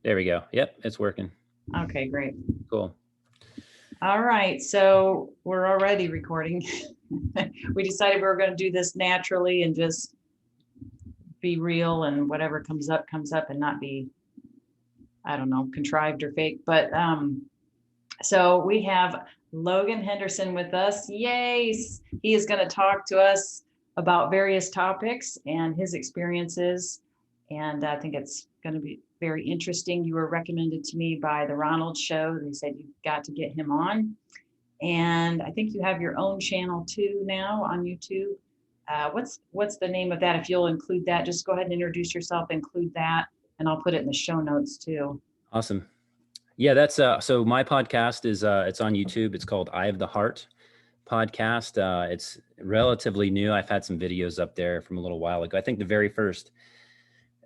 There we go. Yep, it's working. Okay, great. Cool. All right, so we're already recording. We decided we were going to do this naturally and just be real, and whatever comes up, and not be, I don't know, contrived or fake. But so we have Logan Henderson with us. Yay! He is going to talk to us about various topics and his experiences. And I think it's going to be very interesting. You were recommended to me by the Ronald Show. They said you've got to get him on. And I think you have your own channel too now on YouTube. What's the name of that? If you'll include that, just go ahead and introduce yourself, include that, and I'll put it in the show notes too. Awesome. Yeah, that's so my podcast is it's on YouTube. It's called Eye of the Heart podcast. It's relatively new. I've had some videos up there from a little while ago. I think the very first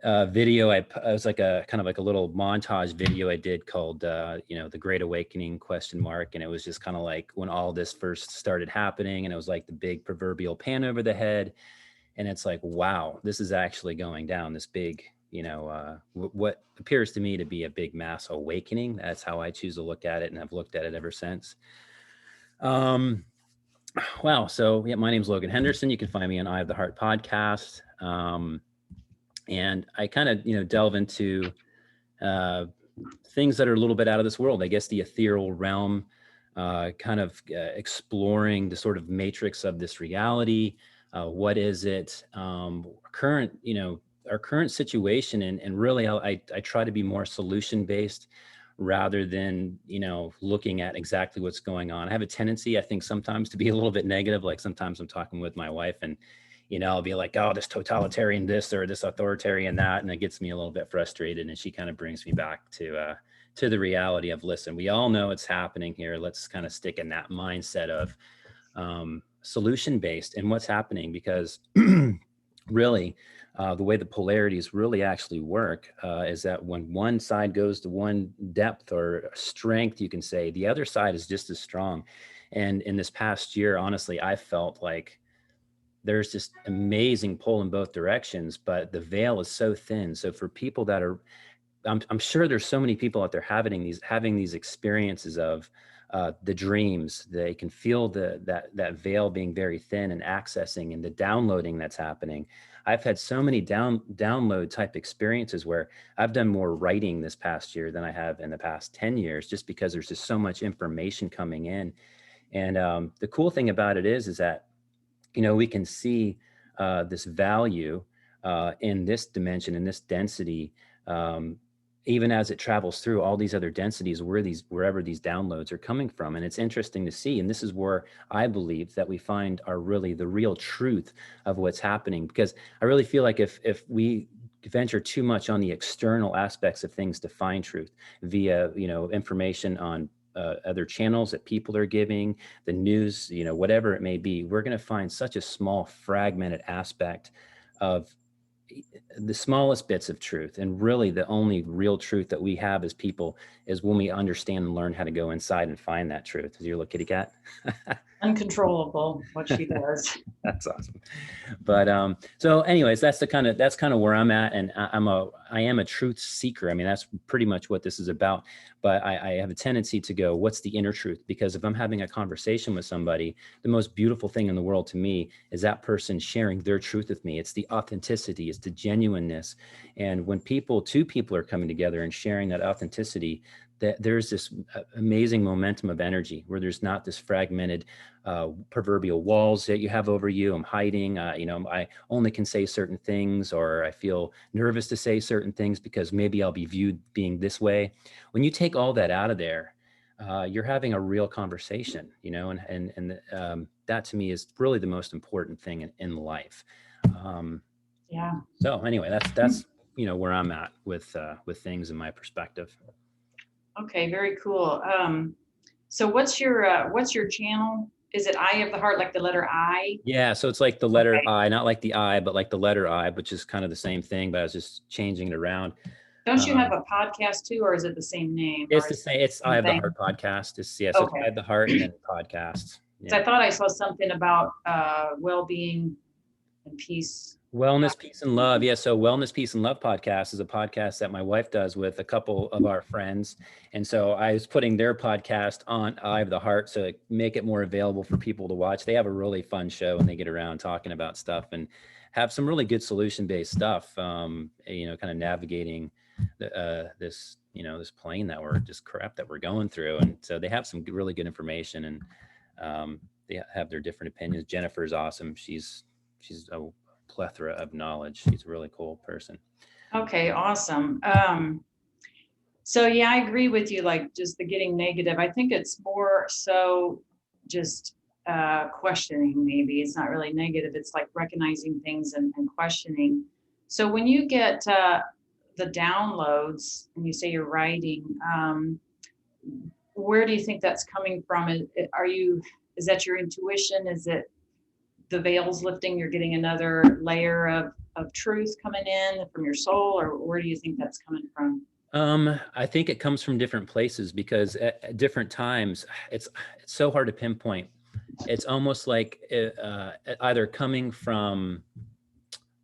video I was like a kind of like a little montage video I did called the Great Awakening ? And it was just kind of like when all this first started happening, and it was like the big proverbial pan over the head, and it's like, wow, this is actually going down, this big, what appears to me to be a big mass awakening. That's how I choose to look at it, and I've looked at it ever since. Wow. So yeah, my name's Logan Henderson. You can find me on Eye of the Heart podcast. And I kind of, delve into things that are a little bit out of this world, I guess the ethereal realm, kind of exploring the sort of matrix of this reality. What is it? Our current situation. And really, I try to be more solution based rather than, looking at exactly what's going on. I have a tendency, I think, sometimes to be a little bit negative. Like sometimes I'm talking with my wife and, I'll be like, oh, this totalitarian this or this authoritarian that. And it gets me a little bit frustrated. And she kind of brings me back to the reality of, listen, we all know it's happening here. Let's kind of stick in that mindset of solution based and what's happening, because really the way the polarities really actually work is that when one side goes to one depth or strength, you can say, the other side is just as strong. And in this past year, honestly, I felt like there's this amazing pull in both directions, but the veil is so thin. So for people that are, I'm sure there's so many people out there having these experiences of the dreams. They can feel that veil being very thin and accessing, and the downloading that's happening. I've had so many download type experiences where I've done more writing this past year than I have in the past 10 years, just because there's just so much information coming in. And the cool thing about it is that, we can see this value in this dimension, in this density, even as it travels through all these other densities, wherever these downloads are coming from. And it's interesting to see. And this is where I believe that we find the real truth of what's happening, because I really feel like if we venture too much on the external aspects of things to find truth via, information on other channels that people are giving, the news, whatever it may be, we're going to find such a small fragmented aspect of the smallest bits of truth. And really the only real truth that we have as people is when we understand and learn how to go inside and find that truth. Is your little kitty cat? Uncontrollable, what she does. That's awesome. But so anyways, that's kind of where I'm at. And I am a truth seeker. I mean, that's pretty much what this is about. But I have a tendency to go, what's the inner truth? Because if I'm having a conversation with somebody, the most beautiful thing in the world to me is that person sharing their truth with me. It's the authenticity, it's the genuineness. And when two people are coming together and sharing that authenticity, that there's this amazing momentum of energy where there's not this fragmented proverbial walls that you have over you. I'm hiding, I only can say certain things, or I feel nervous to say certain things because maybe I'll be viewed being this way. When you take all that out of there, you're having a real conversation, and that to me is really the most important thing in life. Yeah. So anyway, that's where I'm at with things in my perspective. Okay, very cool. So what's your channel? Is it Eye of the Heart, like the letter I? Yeah, so it's like the letter Okay. I, not like the I, but like the letter I, which is kind of the same thing, but I was just changing it around. Don't you have a podcast too, or is it the same name? It's Or the is same. It's it the I same have the thing? Heart podcast. So it's I Okay. have the Heart and then podcast. So Yeah. I thought I saw something about well-being and peace. Wellness, Peace, and Love. Yeah. So Wellness, Peace, and Love podcast is a podcast that my wife does with a couple of our friends. And so I was putting their podcast on Eye of the Heart to make it more available for people to watch. They have a really fun show and they get around talking about stuff and have some really good solution-based stuff, kind of navigating this, this plane that we're just crap that we're going through. And so they have some really good information, and they have their different opinions. Jennifer's awesome. She's a plethora of knowledge. She's a really cool person. Okay, awesome. So yeah, I agree with you, like just the getting negative. I think it's more so just questioning, maybe. It's not really negative. It's like recognizing things and questioning. So when you get the downloads and you say you're writing, where do you think that's coming from? Is that your intuition? Is it the veils lifting, you're getting another layer of truth coming in from your soul, or where do you think that's coming from? I think it comes from different places, because at different times, it's so hard to pinpoint. It's almost like either coming from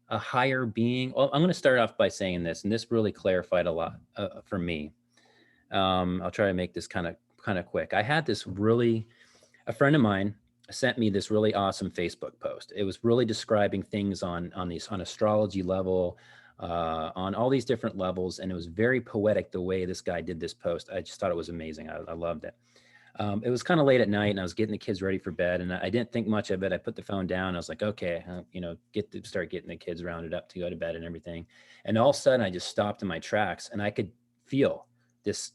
a higher being. Well, I'm going to start off by saying this, and this really clarified a lot for me. I'll try to make this kind of quick. I had a friend of mine sent me this really awesome Facebook post. It was really describing things on astrology level, on all these different levels. And it was very poetic the way this guy did this post. I just thought it was amazing. I loved it. It was kind of late at night and I was getting the kids ready for bed, and I didn't think much of it. I put the phone down. I was like, okay, start getting the kids rounded up to go to bed and everything. And all of a sudden I just stopped in my tracks, and I could feel this,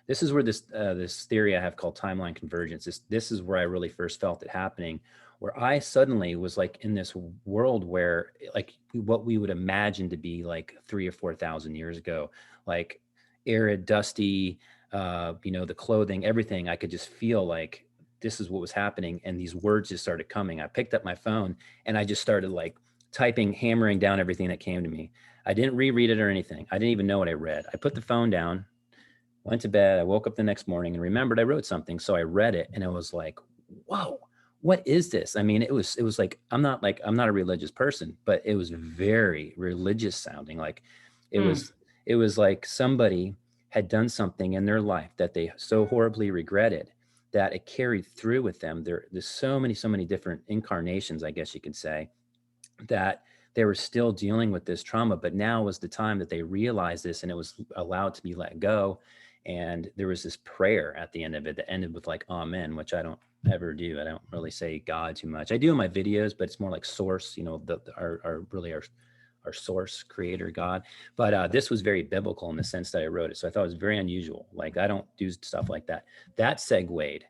this is where this theory I have called timeline convergence. This is where I really first felt it happening, where I suddenly was like in this world where like what we would imagine to be like 3,000 or 4,000 years ago, like arid, dusty, the clothing, everything. I could just feel like this is what was happening. And these words just started coming. I picked up my phone and I just started like typing, hammering down everything that came to me. I didn't reread it or anything. I didn't even know what I read. I put the phone down, went to bed. I woke up the next morning and remembered I wrote something. So I read it and it was like, whoa, what is this? I mean, it was like, I'm not a religious person, but it was very religious sounding. Like it was like somebody had done something in their life that they so horribly regretted that it carried through with them. There's so many different incarnations, I guess you could say, that they were still dealing with this trauma, but now was the time that they realized this and it was allowed to be let go. And there was this prayer at the end of it that ended with like, amen, which I don't ever do. I don't really say God too much. I do in my videos, but it's more like source, our source, creator, God. But this was very biblical in the sense that I wrote it. So I thought it was very unusual. Like I don't do stuff like that. That segued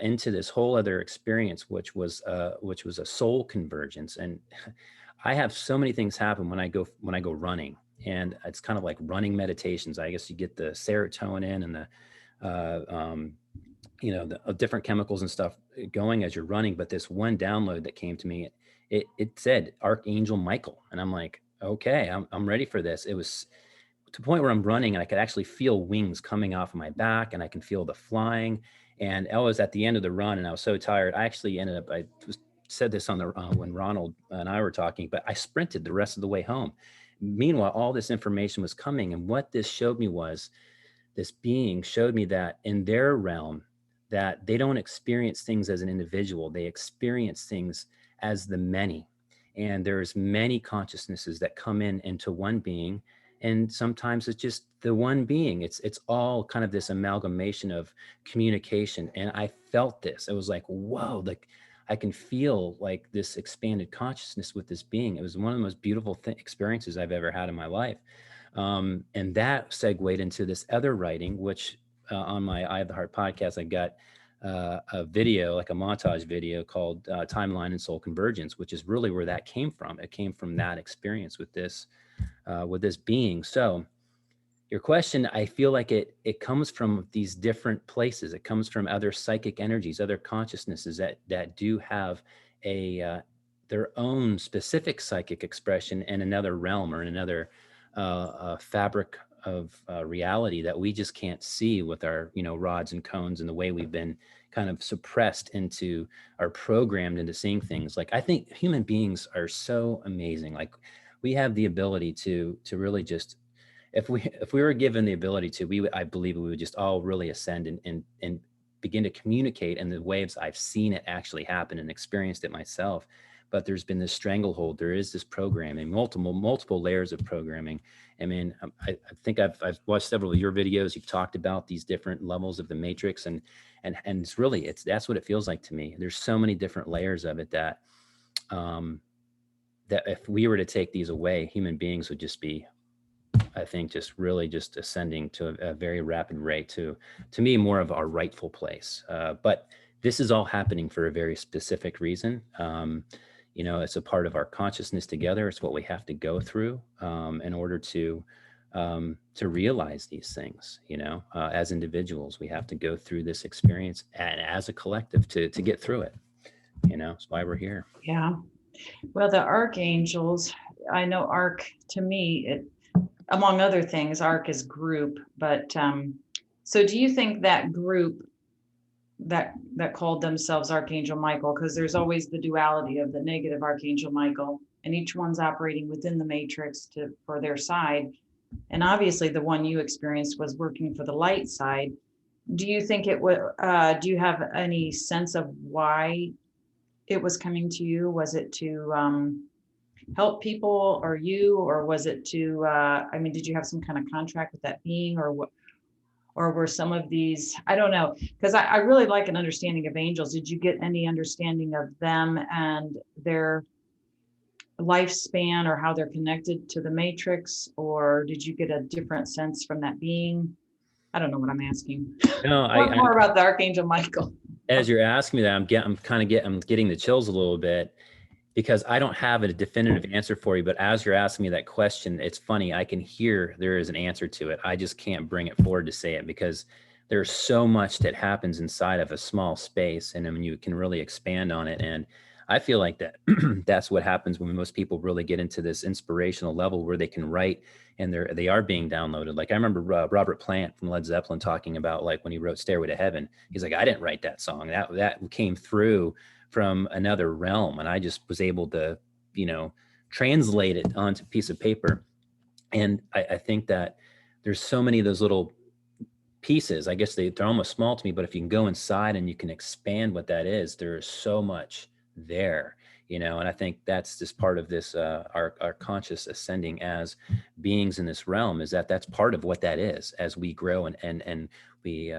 into this whole other experience, which was a soul convergence. And I have so many things happen when I go running, and it's kind of like running meditations. I guess you get the serotonin and the different chemicals and stuff going as you're running. But this one download that came to me, it said Archangel Michael, and I'm like, okay, I'm ready for this. It was to the point where I'm running and I could actually feel wings coming off of my back, and I can feel the flying. And I was at the end of the run and I was so tired. I actually said this on when Ronald and I were talking, but I sprinted the rest of the way home. Meanwhile, all this information was coming. And what this showed me was this being showed me that in their realm, that they don't experience things as an individual. They experience things as the many. And there's many consciousnesses that come into one being. And sometimes it's just the one being. It's all kind of this amalgamation of communication. And I felt this. It was like, whoa, like I can feel like this expanded consciousness with this being. It was one of the most beautiful experiences I've ever had in my life. And that segued into this other writing, which on my Eye of the Heart podcast, I got a video, like a montage video called Timeline and Soul Convergence, which is really where that came from. It came from that experience with this being. So your question, I feel like it comes from these different places. It comes from other psychic energies, other consciousnesses that do have their own specific psychic expression in another realm or in another fabric of reality that we just can't see with our rods and cones and the way we've been kind of suppressed into, or programmed into seeing things. Like, I think human beings are so amazing. Like, we have the ability to really just, if we were given the ability to, I believe we would just all really ascend and begin to communicate in the ways I've seen it actually happen and experienced it myself. But there's been this stranglehold. There is this programming, multiple layers of programming. I mean, I think I've watched several of your videos. You've talked about these different levels of the matrix, and it's really, that's what it feels like to me. There's so many different layers of it that that if we were to take these away, human beings would just be, I think, just really just ascending to a very rapid rate to me, more of our rightful place. But this is all happening for a very specific reason. It's a part of our consciousness together. It's what we have to go through in order to realize these things. As individuals, we have to go through this experience, and as a collective to get through it. That's why we're here. Yeah. Well, the archangels, I know arc, to me, among other things, arc is group. But so do you think that group that called themselves Archangel Michael, because there's always the duality of the negative Archangel Michael, and each one's operating within the matrix for their side. And obviously the one you experienced was working for the light side. Do you think it would, do you have any sense of why it was coming to you? Was it to help people or you, or was it to, did you have some kind of contract with that being, or what? Or were some of these, I don't know, because I really like an understanding of angels. Did you get any understanding of them and their lifespan, or how they're connected to the matrix? Or did you get a different sense from that being? I don't know what I'm asking. No, more about the Archangel Michael. As you're asking me that, I'm getting the chills a little bit, because I don't have a definitive answer for you. But as you're asking me that question, it's funny. I can hear there is an answer to it. I just can't bring it forward to say it, because there's so much that happens inside of a small space, and I mean, you can really expand on it. And I feel like that that's what happens when most people really get into this inspirational level where they can write, and they are being downloaded. Like, I remember Robert Plant from Led Zeppelin talking about, like, when he wrote Stairway to Heaven, he's like, I didn't write that song. That came through from another realm, and I just was able to, translate it onto a piece of paper. And I think that there's so many of those little pieces. I guess they're almost small to me, but if you can go inside and you can expand what that is, there is so much there, and I think that's just part of this, our conscious ascending as beings in this realm, is that's part of what that is, as we grow and we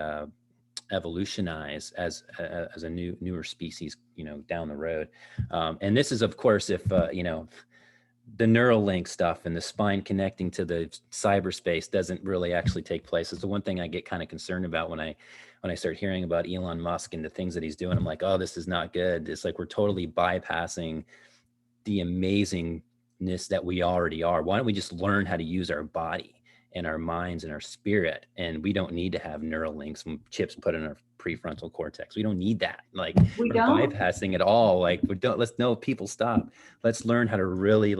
evolutionize as a newer species, down the road. And this is, of course, if the neural link stuff and the spine connecting to the cyberspace doesn't really actually take place. It's the one thing I get kind of concerned about when I start hearing about Elon Musk and the things that he's doing. I'm like, oh, this is not good. It's like we're totally bypassing the amazingness that we already are. Why don't we just learn how to use our body and our minds and our spirit? And we don't need to have neural links and chips put in our prefrontal cortex. We don't need that. Like, we're bypassing it all. Like, people stop. Let's learn how to really,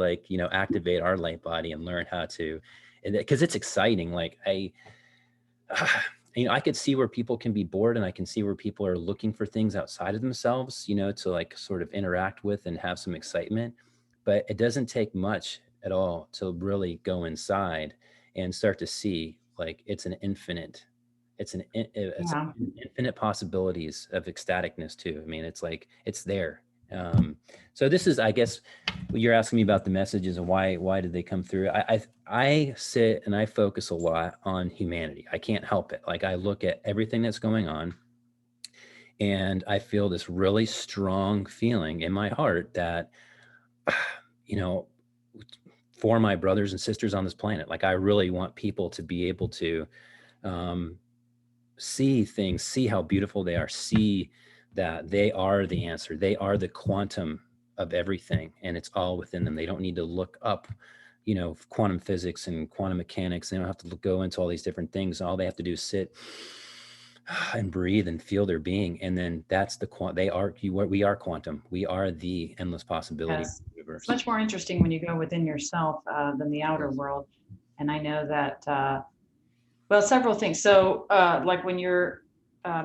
activate our light body and learn how to, because it's exciting. Like, I could see where people can be bored, and I can see where people are looking for things outside of themselves, to sort of interact with and have some excitement. But it doesn't take much at all to really go inside and start to see, it's an infinite possibilities of ecstaticness too. I mean, it's there. So this is, I guess, you're asking me about the messages and why did they come through? I sit and I focus a lot on humanity. I can't help it. Like, I look at everything that's going on, and I feel this really strong feeling in my heart that, for my brothers and sisters on this planet, like, I really want people to be able to see things, see how beautiful they are, see that they are the answer. They are the quantum of everything, and it's all within them. They don't need to look up, quantum physics and quantum mechanics. They don't have to go into all these different things. All they have to do is sit and breathe and feel their being. And then that's we are quantum. We are the endless possibility. Yes. Universe. It's much more interesting when you go within yourself than the outer world. And I know that, several things. So like when you're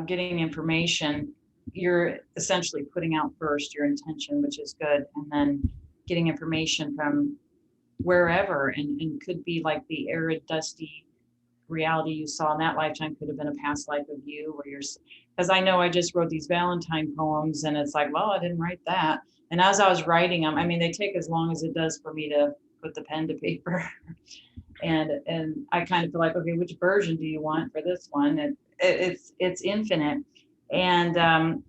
getting information, you're essentially putting out first your intention, which is good, and then getting information from wherever, and could be like the arid, dusty reality you saw in that lifetime could have been a past life of you, where you're, because I know I just wrote these Valentine poems, and it's like, well, I didn't write that. And as I was writing them, I mean, they take as long as it does for me to put the pen to paper. And I kind of feel like, okay, which version do you want for this one? And it's infinite. And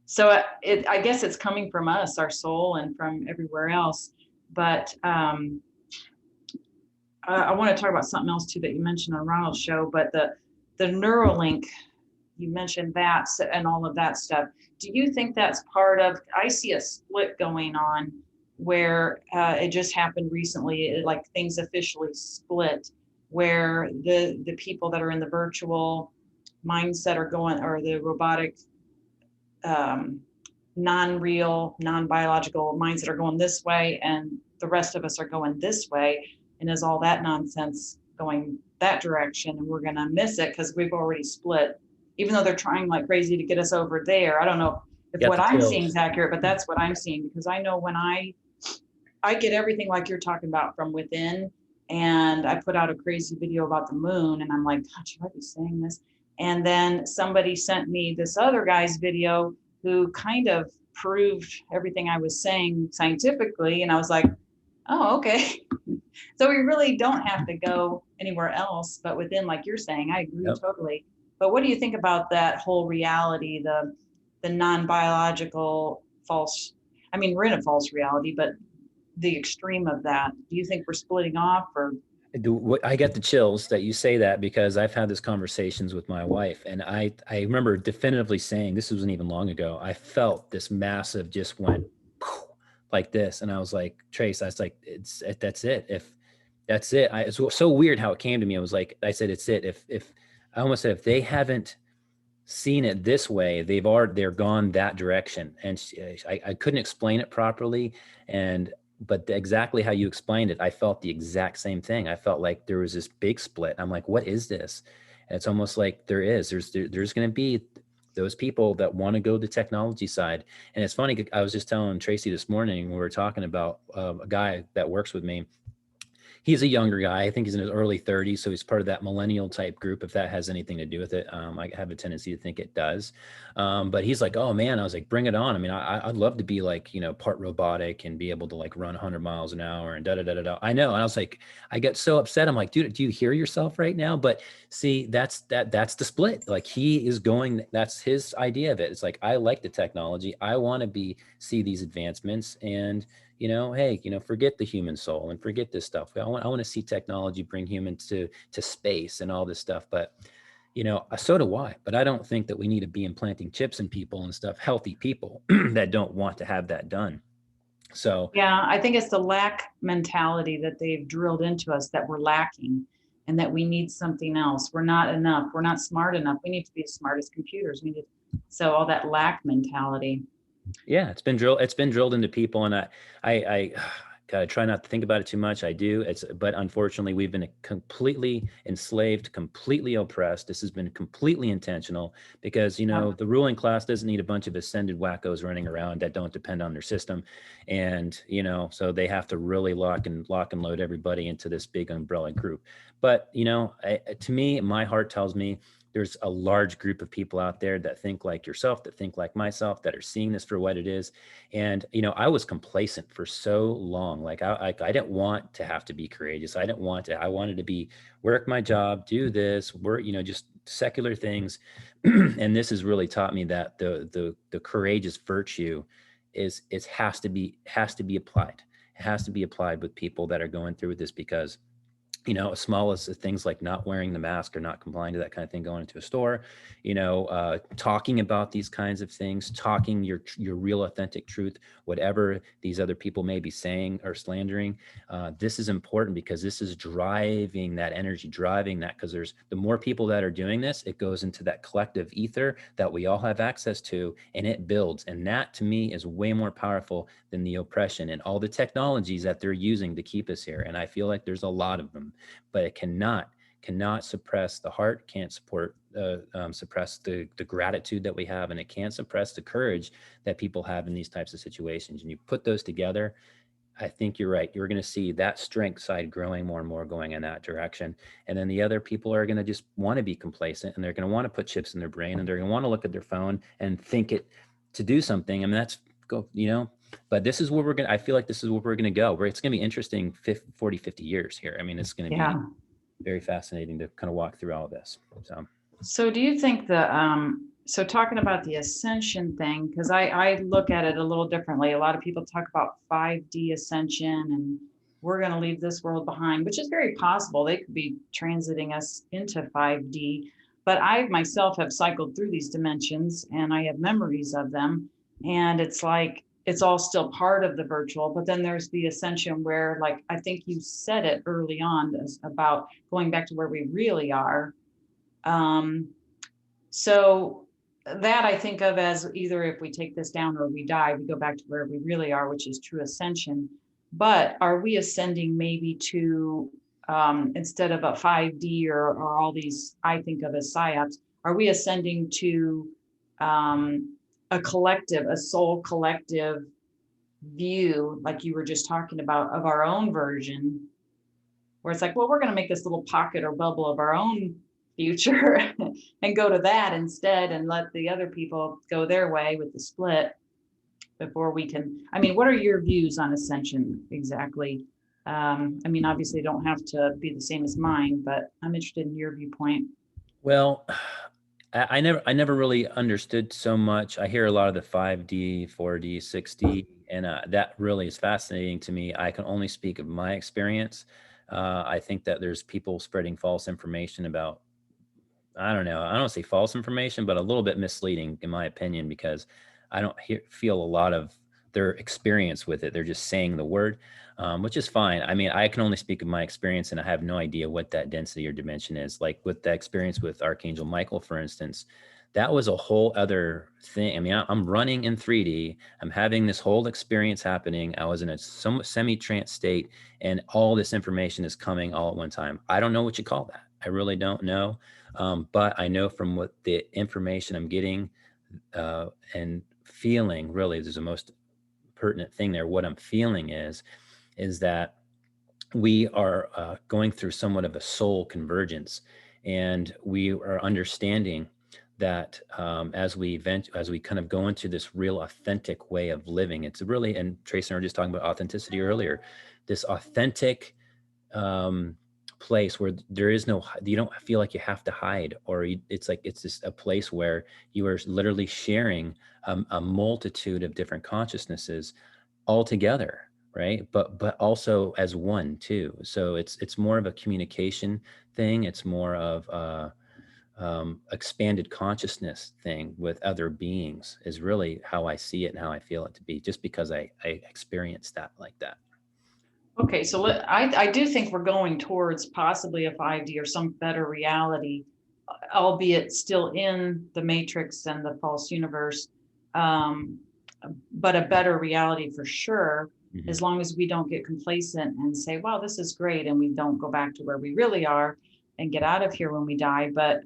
so I guess it's coming from us, our soul, and from everywhere else. But I want to talk about something else too that you mentioned on Ronald's show, but the Neuralink, you mentioned that and all of that stuff. Do you think that's part of, I see a split going on where it just happened recently, like things officially split, where the people that are in the virtual mindset are going, or the robotic, non-real, non-biological minds that are going this way, and the rest of us are going this way. And is all that nonsense going that direction? And we're going to miss it because we've already split, even though they're trying like crazy to get us over there. I don't know if Got what the I'm seeing chills. is accurate, but that's what I'm seeing, because I know when I get everything like you're talking about from within, and I put out a crazy video about the moon, and I'm like, God, should I be saying this? And then somebody sent me this other guy's video who kind of proved everything I was saying scientifically. And I was like, oh, okay. So we really don't have to go anywhere else but within, like you're saying. I agree Yep. totally. But what do you think about that whole reality, the non-biological false? I mean, we're in a false reality, but the extreme of that. Do you think we're splitting off, or? I get the chills that you say that, because I've had these conversations with my wife, and I remember definitively saying, this wasn't even long ago, I felt this massive just went like this, and I was like, Trace, I was like, that's it. If that's it, it's so weird how it came to me. I was like, I said, it's it. If I almost said, if they haven't seen it this way, they're gone that direction. And I couldn't explain it properly, but exactly how you explained it, I felt the exact same thing. I felt like there was this big split. I'm like, what is this? And it's almost like there's going to be those people that want to go the technology side. And it's funny, I was just telling Tracy this morning, we were talking about a guy that works with me. He's a younger guy. I think he's in his early 30s. So he's part of that millennial type group, if that has anything to do with it. I have a tendency to think it does. But he's like, oh man, I was like, bring it on. I mean, I'd love to be like, part robotic and be able to like run 100 miles an hour and da da da da da. I know. And I was like, I get so upset. I'm like, dude, do you hear yourself right now? But see, that's the split. Like he is going, that's his idea of it. It's like, I like the technology. I want to see these advancements, and hey, forget the human soul and forget this stuff. I want to see technology bring humans to space and all this stuff. But, so do I. But I don't think that we need to be implanting chips in people and stuff, healthy people that don't want to have that done. So Yeah, I think it's the lack mentality that they've drilled into us, that we're lacking, and that we need something else. We're not enough. We're not smart enough. We need to be as smart as computers. So all that lack mentality. yeah, it's been drilled into people, and I gotta try not to think about it too much. I do. But unfortunately, we've been completely enslaved, completely oppressed. This has been completely intentional, because the ruling class doesn't need a bunch of ascended wackos running around that don't depend on their system, and so they have to really lock and load everybody into this big umbrella group. But to me, my heart tells me there's a large group of people out there that think like yourself, that think like myself, that are seeing this for what it is. And, I was complacent for so long. Like I didn't want to have to be courageous. I wanted to work my job, do this, work, just secular things. And this has really taught me that the courageous virtue has to be applied. It has to be applied with people that are going through this, because as small as things like not wearing the mask or not complying to that kind of thing, going into a store, talking about these kinds of things, talking your real authentic truth, whatever these other people may be saying or slandering. This is important, because this is driving that energy, because the more people that are doing this, it goes into that collective ether that we all have access to, and it builds. And that to me is way more powerful than the oppression and all the technologies that they're using to keep us here. And I feel like there's a lot of them, but it cannot suppress the heart, can't suppress the gratitude that we have, and it can't suppress the courage that people have in these types of situations. And you put those together, I think you're right. You're going to see that strength side growing more and more, going in that direction. And then the other people are going to just want to be complacent, and they're going to want to put chips in their brain, and they're going to want to look at their phone and think it to do something. I mean, that's go, but this is where we're going to, I feel like this is where we're going to go, where it's going to be interesting 40, 50 years here. I mean, it's going to be Yeah. very fascinating to kind of walk through all of this. So do you think so talking about the ascension thing, because I look at it a little differently. A lot of people talk about 5D ascension and we're going to leave this world behind, which is very possible. They could be transiting us into 5D. But I myself have cycled through these dimensions and I have memories of them. And it's like, it's all still part of the virtual, but then there's the ascension where, like, I think you said it early on about going back to where we really are. So that I think of as either if we take this down or we die, we go back to where we really are, which is true ascension. But are we ascending maybe to, instead of a 5D or all these I think of as psyops, are we ascending to a collective, a soul collective view, like you were just talking about, of our own version, where it's like, well, we're going to make this little pocket or bubble of our own future and go to that instead and let the other people go their way with the split before we can. I mean, what are your views on ascension exactly? I mean, obviously don't have to be the same as mine, but I'm interested in your viewpoint. Well, I never really understood so much. I hear a lot of the 5D, 4D, 6D, and that really is fascinating to me. I can only speak of my experience. I think that there's people spreading false information about, I don't know, I don't say false information, but a little bit misleading in my opinion, because I don't feel a lot of their experience with it. They're just saying the word, which is fine. I mean, I can only speak of my experience, and I have no idea what that density or dimension is. Like with the experience with Archangel Michael, for instance, that was a whole other thing. I mean, I'm running in 3D. I'm having this whole experience happening. I was in a semi-trance state, and all this information is coming all at one time. I don't know what you call that. I really don't know. But I know from what the information I'm getting and feeling, really, there's the most pertinent thing there. What I'm feeling is that we are going through somewhat of a soul convergence, and we are understanding that as we kind of go into this real authentic way of living, it's really, and Tracy and I were just talking about authenticity earlier, this authentic place where you don't feel like you have to hide, or it's like, it's just a place where you are literally sharing a multitude of different consciousnesses all together, right? But also as one too. So it's more of a communication thing. It's more of a expanded consciousness thing with other beings, is really how I see it and how I feel it to be, just because I experienced that like that. Okay, so I do think we're going towards possibly a 5D or some better reality, albeit still in the matrix and the false universe, but a better reality for sure, Mm-hmm. as long as we don't get complacent and say, wow, this is great, and we don't go back to where we really are and get out of here when we die. But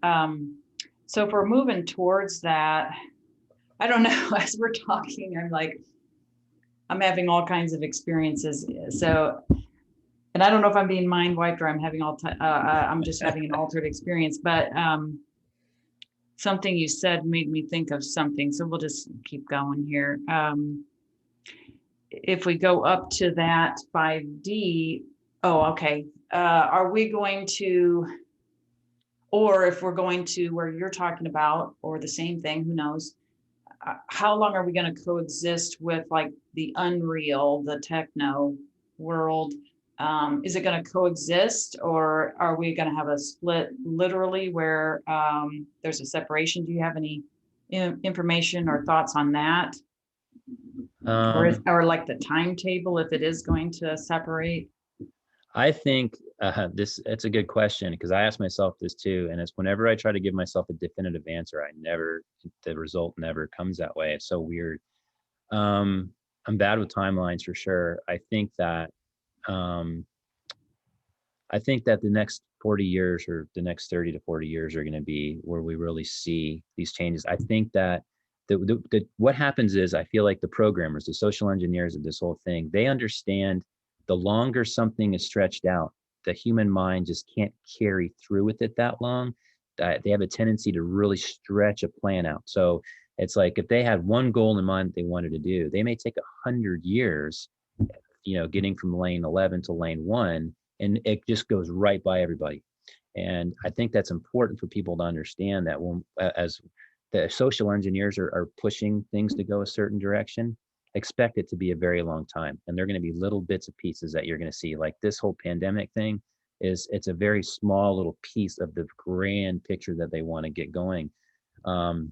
so if we're moving towards that, I don't know, as we're talking, I'm having all kinds of experiences. So, and I don't know if I'm being mind wiped or I'm having I'm just having an altered experience, but something you said made me think of something. So we'll just keep going here. If we go up to that 5D, okay. Are we going to, or if we're going to where you're talking about, or the same thing, who knows? How long are we going to coexist with like the unreal, the techno world? Is it going to coexist, or are we going to have a split literally where there's a separation? Do you have any information or thoughts on that? Or like the timetable, if it is going to separate? I think it's a good question, because I ask myself this too, and it's whenever I try to give myself a definitive answer, the result never comes that way. It's so weird. I'm bad with timelines for sure. I think that I think that the next 40 years or the next 30 to 40 years are going to be where we really see these changes. I think that what happens is I feel like the programmers, the social engineers of this whole thing, they understand the longer something is stretched out, the human mind just can't carry through with it that long. That they have a tendency to really stretch a plan out. So it's like if they had one goal in mind that they wanted to do, they may take 100 years, getting from lane 11 to lane 1, and it just goes right by everybody. And I think that's important for people to understand that when as the social engineers are pushing things to go a certain direction, expect it to be a very long time. And they're going to be little bits of pieces that you're going to see. Like this whole pandemic thing it's a very small little piece of the grand picture that they want to get going. Um,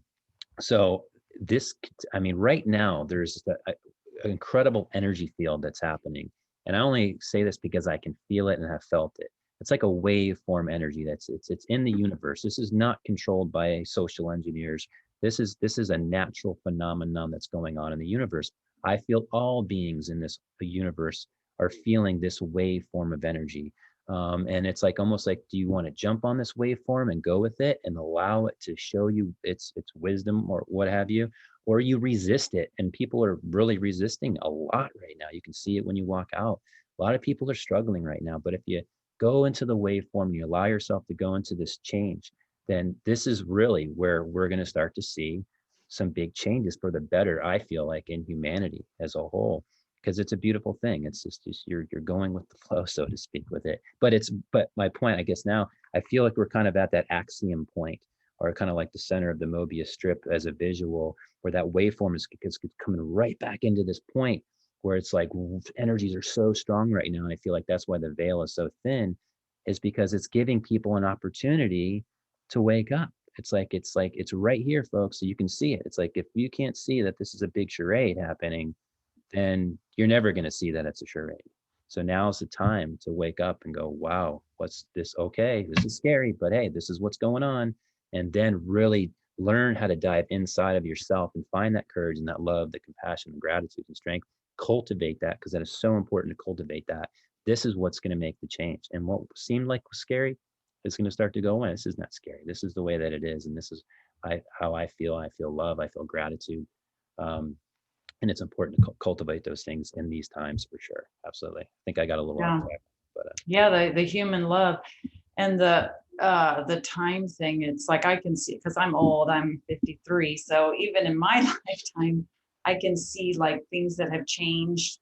so this, I mean, right now there's an incredible energy field that's happening. And I only say this because I can feel it and have felt it. It's like a waveform energy it's in the universe. This is not controlled by social engineers. This is a natural phenomenon that's going on in the universe. I feel all beings in this universe are feeling this waveform of energy. And it's like almost like, do you want to jump on this waveform and go with it and allow it to show you its wisdom or what have you, or you resist it? And people are really resisting a lot right now. You can see it when you walk out. A lot of people are struggling right now, but if you go into the waveform and you allow yourself to go into this change, then this is really where we're going to start to see some big changes for the better, I feel like, in humanity as a whole, because it's a beautiful thing. It's just you're going with the flow, so to speak, with it. But my point, I guess now, I feel like we're kind of at that axiom point, or kind of like the center of the Mobius strip as a visual, where that waveform is coming right back into this point where it's like energies are so strong right now. And I feel like that's why the veil is so thin, is because it's giving people an opportunity to wake up. It's right here, folks, so you can see it. It's like if you can't see that this is a big charade happening, then you're never going to see that it's a charade. So now's the time to wake up and go, wow, what's this? Okay, this is scary, but hey, this is what's going on. And then really learn how to dive inside of yourself and find that courage and that love, the compassion, the gratitude and strength. Cultivate that, because that is so important to cultivate that. This is what's going to make the change. And what seemed like was scary is going to start to go away. This is not scary. This is the way that it is. And this is how I feel. I feel love. I feel gratitude. And it's important to cultivate those things in these times for sure. Absolutely. I think I got a little off track, but yeah, the human love and the time thing. It's like I can see, because I'm old, I'm 53, so even in my lifetime I can see like things that have changed,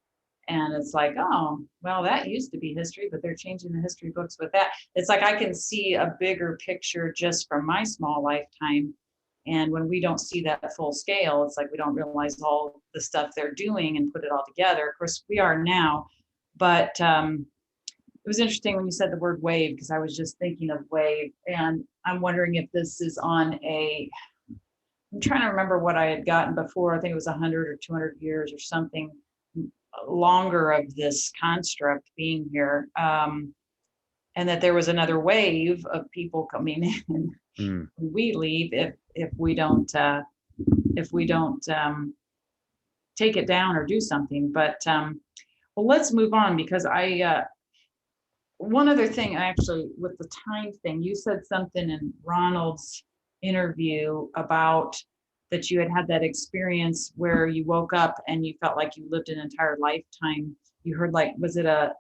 and it's like, oh well, that used to be history, but they're changing the history books with that. It's like I can see a bigger picture just from my small lifetime. And when we don't see that full scale, it's like we don't realize all the stuff they're doing and put it all together. Of course, we are now, but it was interesting when you said the word wave, because I was just thinking of wave, and I'm wondering if this is on I'm trying to remember what I had gotten before. I think it was 100 or 200 years or something longer of this construct being here. And that there was another wave of people coming in when we leave if we don't take it down or do something. But well, let's move on, because one other thing, actually, with the time thing, you said something in Ronald's interview about that you had that experience where you woke up and you felt like you lived an entire lifetime. You heard, like, was it a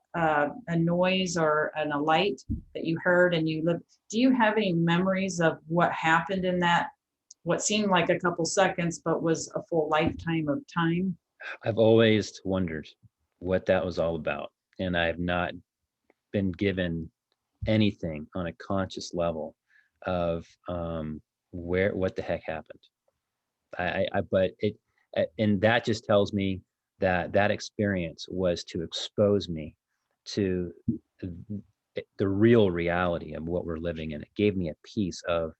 noise or a light that you heard and you lived? Do you have any memories of what happened in that, what seemed like a couple seconds, but was a full lifetime of time? I've always wondered what that was all about. And I have not been given anything on a conscious level of what the heck happened. But and that just tells me that experience was to expose me to the real reality of what we're living in. It gave me a piece of,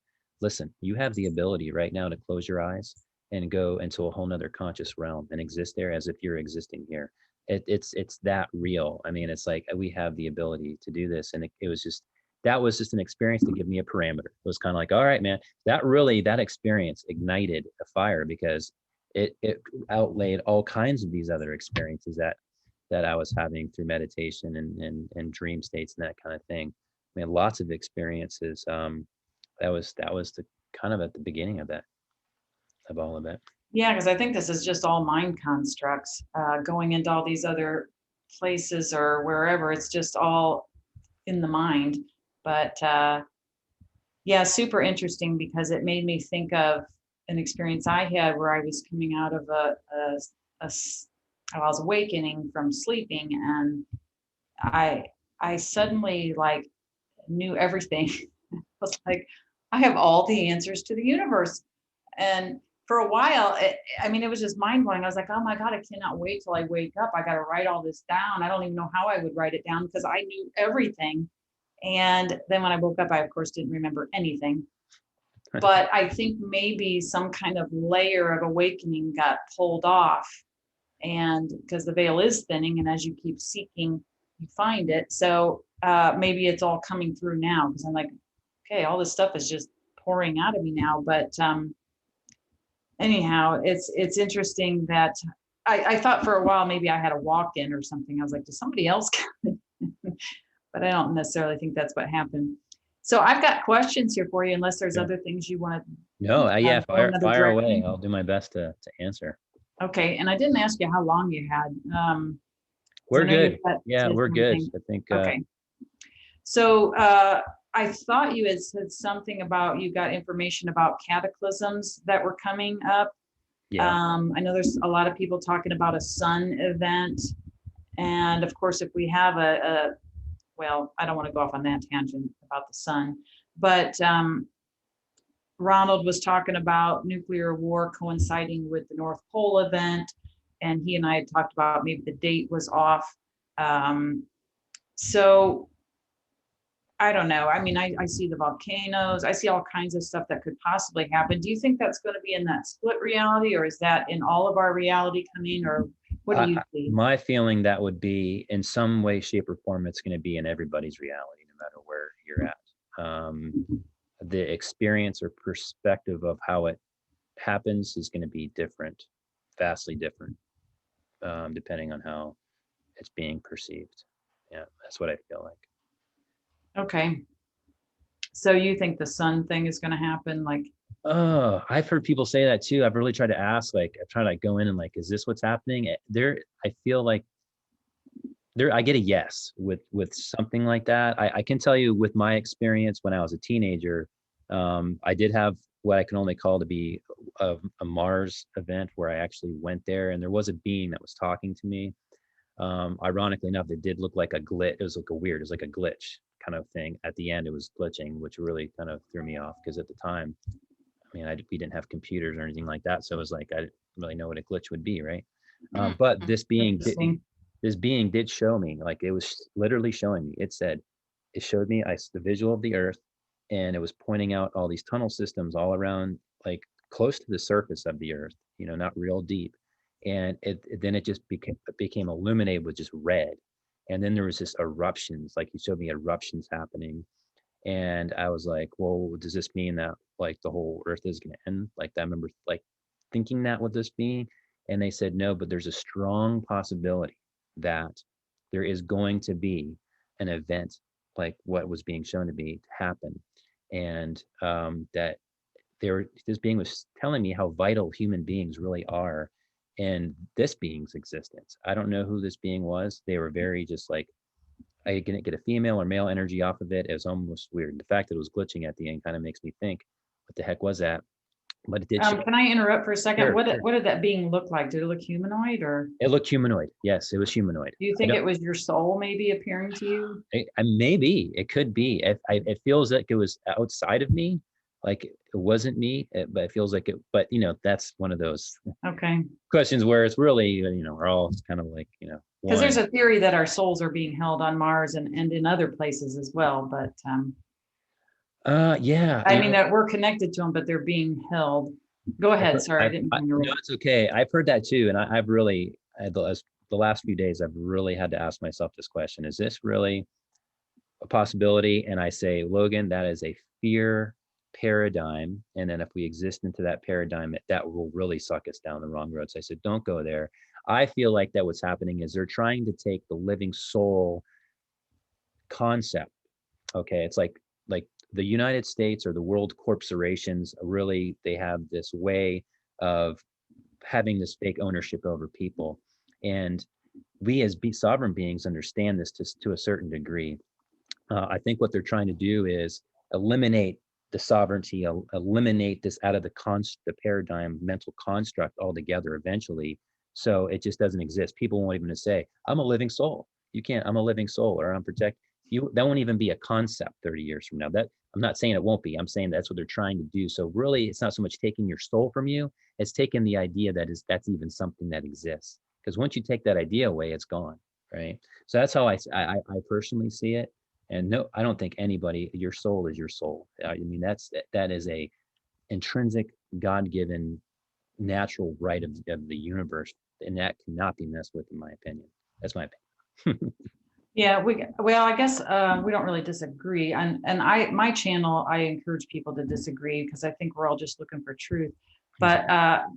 listen, you have the ability right now to close your eyes and go into a whole nother conscious realm and exist there as if you're existing here. It's that real. I mean, it's like we have the ability to do this. And it was just, that was just an experience to give me a parameter. It was kind of like, all right, man, that experience ignited a fire, because it outlaid all kinds of these other experiences that that I was having through meditation and dream states and that kind of thing. I mean, lots of experiences. That was the kind of at the beginning of that, of all of it. Yeah, because I think this is just all mind constructs, going into all these other places or wherever. It's just all in the mind. But yeah, super interesting because it made me think of an experience I had where I was coming out of I was awakening from sleeping, and I I suddenly like knew everything. I was like, I have all the answers to the universe. And for a while, I mean, it was just mind blowing. I was like, oh my God, I cannot wait till I wake up. I got to write all this down. I don't even know how I would write it down because I knew everything. And then when I woke up, I, of course, didn't remember anything. But I think maybe some kind of layer of awakening got pulled off. And because the veil is thinning, and as you keep seeking, you find it. So maybe it's all coming through now because I'm like, okay, all this stuff is just pouring out of me now. But anyhow, it's interesting that I thought for a while maybe I had a walk-in or something. I was like, does somebody else come in? But I don't necessarily think that's what happened. So I've got questions here for you, unless there's Yeah. other things you want to No, yeah, go another fire away. direction. I'll do my best to answer. Okay, and I didn't ask you how long you had. We're I know you've good. got Yeah, we're good. something. I think. Okay. So I thought you had said something about you got information about cataclysms that were coming up. Yeah. I know there's a lot of people talking about a sun event. And of course, if we have well, I don't want to go off on that tangent about the sun, but Ronald was talking about nuclear war coinciding with the North Pole event. And he and I had talked about maybe the date was off. So I don't know. I mean, I see the volcanoes. I see all kinds of stuff that could possibly happen. Do you think that's going to be in that split reality, or is that in all of our reality coming, or what do you see? My feeling that would be in some way, shape, or form, it's going to be in everybody's reality, no matter where you're at. The experience or perspective of how it happens is going to be different, vastly different, depending on how it's being perceived. Yeah, that's what I feel like. Okay. So you think the sun thing is going to happen? Like, Oh, I've heard people say that too. I've really tried to ask, like, I've tried to go in and like, is this what's happening? I feel like I get a yes with something like that. I can tell you with my experience when I was a teenager, I did have what I can only call to be a Mars event where I actually went there, and there was a being that was talking to me. Ironically enough, it did look like a glitch. It was like it was like a glitch kind of thing. At the end, it was glitching, which really kind of threw me off because at the time, I mean, we didn't have computers or anything like that. So it was like, I didn't really know what a glitch would be. Right. But interesting. this being did show me, like it was literally showing me, it showed me the visual of the earth, and it was pointing out all these tunnel systems all around, like close to the surface of the earth, not real deep. And then it just became illuminated with just red. And then there was just eruptions, like he showed me eruptions happening. And I was like, well, does this mean that like the whole earth is going to end? Like I remember like thinking that with this being, and they said, no, but there's a strong possibility that there is going to be an event like what was being shown to be happen. And that this being was telling me how vital human beings really are in this being's existence. I don't know who this being was. They were very just like, I didn't get a female or male energy off of it. It was almost weird. The fact that it was glitching at the end kind of makes me think, what the heck was that? But it did show. Can I interrupt for a second? Sure, What sure. what did that being look like? Did it look humanoid, or It looked humanoid. Yes, it was humanoid. do you think it was your soul maybe appearing to you? Maybe it could be. It feels like it was outside of me, like it wasn't me, but it feels like it. But that's one of those Okay. questions where it's really, we're all kind of like, Because there's one. a theory that our souls are being held on Mars and in other places as well. But Yeah. I mean that we're connected to them, but they're being held. Go ahead. Sorry, I didn't mean to No, interrupt. it's okay. I've heard that too, and I've really, the last few days, I've really had to ask myself this question: is this really a possibility? And I say, Logan, that is a fear paradigm, and then if we exist into that paradigm, that will really suck us down the wrong road. So I said, don't go there. I feel like that what's happening is they're trying to take the living soul concept. Okay, it's like the United States or the world corporations really, they have this way of having this fake ownership over people. And we as sovereign beings understand this to a certain degree. I think what they're trying to do is eliminate the sovereignty, eliminate this out of the paradigm mental construct altogether eventually. So it just doesn't exist. People won't even say, I'm a living soul. You can't, I'm a living soul, or I'm protect you. That won't even be a concept 30 years from now. That I'm not saying it won't be. I'm saying that's what they're trying to do. So really, it's not so much taking your soul from you, it's taking the idea that's even something that exists. Because once you take that idea away, it's gone, right? So that's how I personally see it. And no, I don't think anybody, your soul is your soul. I mean, that is a intrinsic, God-given, natural right of the universe, and that cannot be messed with, in my opinion. That's my opinion. Yeah, well, I guess we don't really disagree. And my channel, I encourage people to disagree because I think we're all just looking for truth. But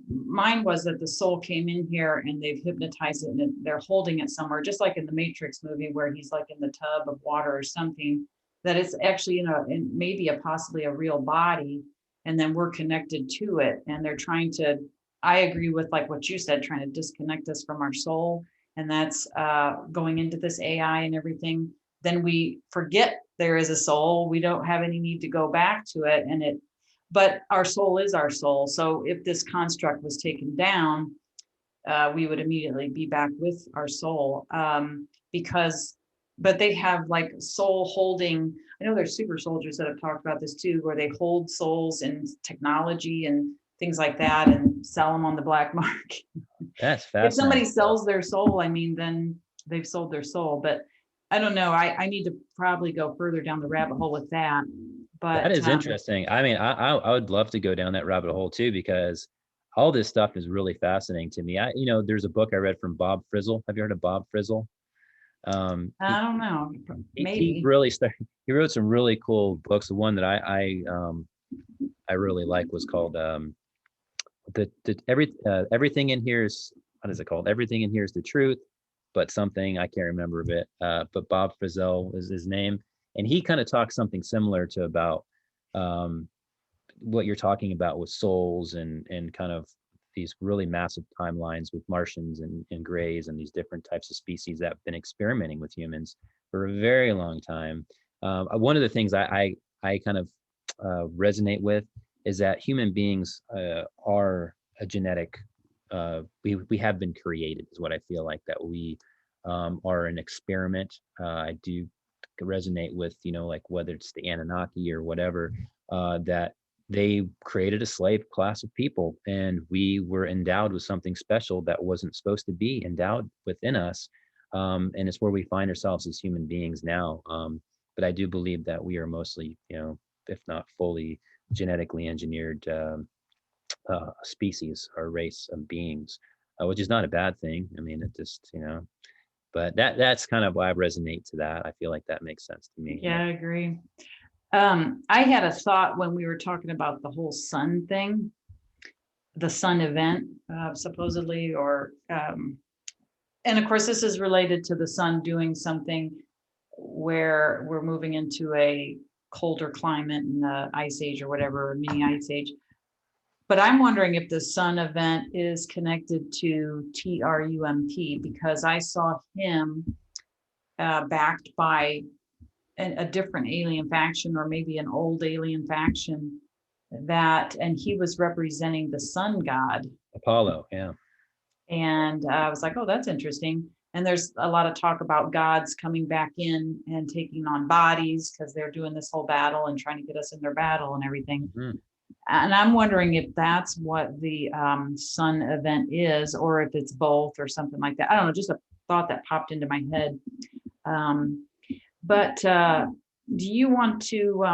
mine was that the soul came in here and they've hypnotized it and they're holding it somewhere, just like in the Matrix movie where he's like in the tub of water or something, that it's actually in maybe possibly a real body, and then we're connected to it. And they're trying to, I agree with like what you said, trying to disconnect us from our soul. And that's going into this AI and everything. Then we forget there is a soul. We don't have any need to go back to it. But our soul is our soul. So if this construct was taken down, we would immediately be back with our soul. But they have like soul holding. I know there's super soldiers that have talked about this too, where they hold souls in technology and things like that and sell them on the black market. That's If somebody fascinating. sells their soul, I mean, then they've sold their soul. But I don't know. I need to probably go further down the rabbit hole with that. That But is interesting. I mean, I would love to go down that rabbit hole too, because all this stuff is really fascinating to me. There's a book I read from Bob Frizzle. Have you heard of Bob Frizzle? I don't know. He Maybe. really started. He wrote some really cool books. The one that I really like was called everything in here is, what is it called? Everything in here is the truth, but something I can't remember a bit. But Bob Frizzell is his name, and he kind of talks something similar to about um, what you're talking about with souls and kind of these really massive timelines with Martians and Greys and these different types of species that have been experimenting with humans for a very long time. One of the things I kind of resonate with is that human beings are a genetic. We have been created, is what I feel like. That we are an experiment. I do resonate with, like whether it's the Anunnaki or whatever, that they created a slave class of people, and we were endowed with something special that wasn't supposed to be endowed within us. And it's where we find ourselves as human beings now. But I do believe that we are mostly, if not fully, genetically engineered species or race of beings, which is not a bad thing. I mean, it just, but that's kind of why I resonate to that. I feel like that makes sense to me. Yeah, I agree. I had a thought when we were talking about the whole sun thing, the sun event, supposedly, and of course, this is related to the sun doing something where we're moving into a colder climate and the ice age or whatever, mini ice age. But I'm wondering if the sun event is connected to TRUMP, because I saw him backed by a different alien faction, or maybe an old alien faction, and he was representing the sun god. Apollo, yeah. And I was like, oh, that's interesting. And there's a lot of talk about gods coming back in and taking on bodies because they're doing this whole battle and trying to get us in their battle and everything. Mm-hmm. And I'm wondering if that's what the sun event is, or if it's both or something like that. I don't know, just a thought that popped into my head. But do you want to,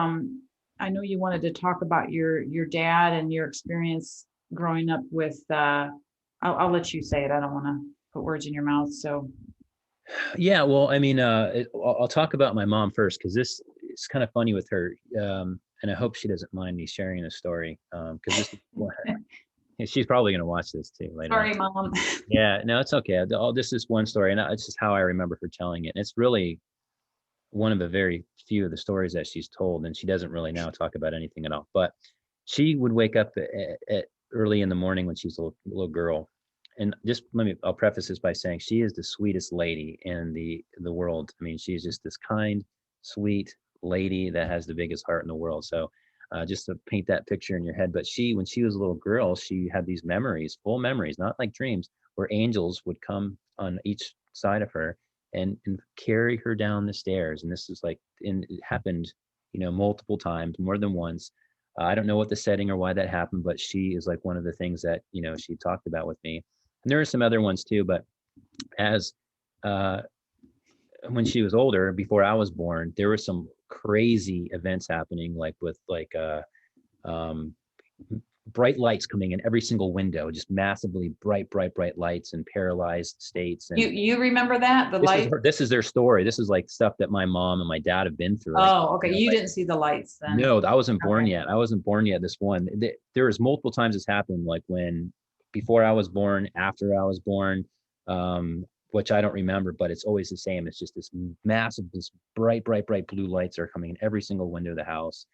I know you wanted to talk about your dad and your experience growing up with, I'll let you say it. I don't want to put words in your mouth. So. Yeah, well, I mean, I'll talk about my mom first, because this is kind of funny with her. And I hope she doesn't mind me sharing this story, because this is She's probably going to watch this too later on. Sorry, Mom. Yeah, no, it's okay. All this is one story, and it's just how I remember her telling it. It's really one of the very few of the stories that she's told, and she doesn't really now talk about anything at all. But she would wake up at early in the morning when she was a little girl. And just I'll preface this by saying she is the sweetest lady in the world. I mean, she's just this kind, sweet lady that has the biggest heart in the world. So just to paint that picture in your head. But when she was a little girl, she had these memories, full memories, not like dreams, where angels would come on each side of her and carry her down the stairs. And this is like, it happened, multiple times, more than once. I don't know what the setting or why that happened, but she is like one of the things that, she talked about with me. And there are some other ones too, but as when she was older, before I was born, there were some crazy events happening, like with um, bright lights coming in every single window, just massively bright lights and paralyzed states. And You remember that, the light? This is their story. This is like stuff that my mom and my dad have been through. Oh, okay. You didn't see the lights then? No, I wasn't born yet. I wasn't born yet. This one, there was multiple times this happened, like before I was born, after I was born, which I don't remember, but it's always the same. It's just this massive, this bright blue lights are coming in every single window of the house.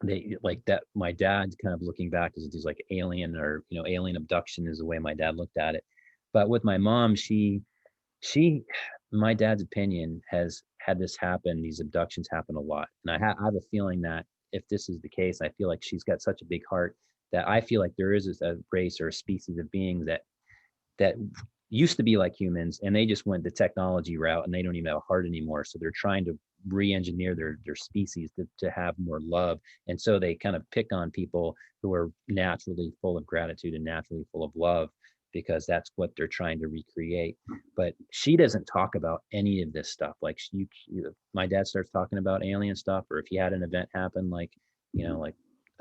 They like that. My dad kind of looking back is these like alien or, alien abduction is the way my dad looked at it. But with my mom, my dad's opinion has had this happen. These abductions happen a lot. And I have a feeling that if this is the case, I feel like she's got such a big heart that I feel like there is a race or a species of beings that used to be like humans, and they just went the technology route and they don't even have a heart anymore. So they're trying to re-engineer their species to have more love. And so they kind of pick on people who are naturally full of gratitude and naturally full of love, because that's what they're trying to recreate. But she doesn't talk about any of this stuff. Like my dad starts talking about alien stuff, or if he had an event happen, like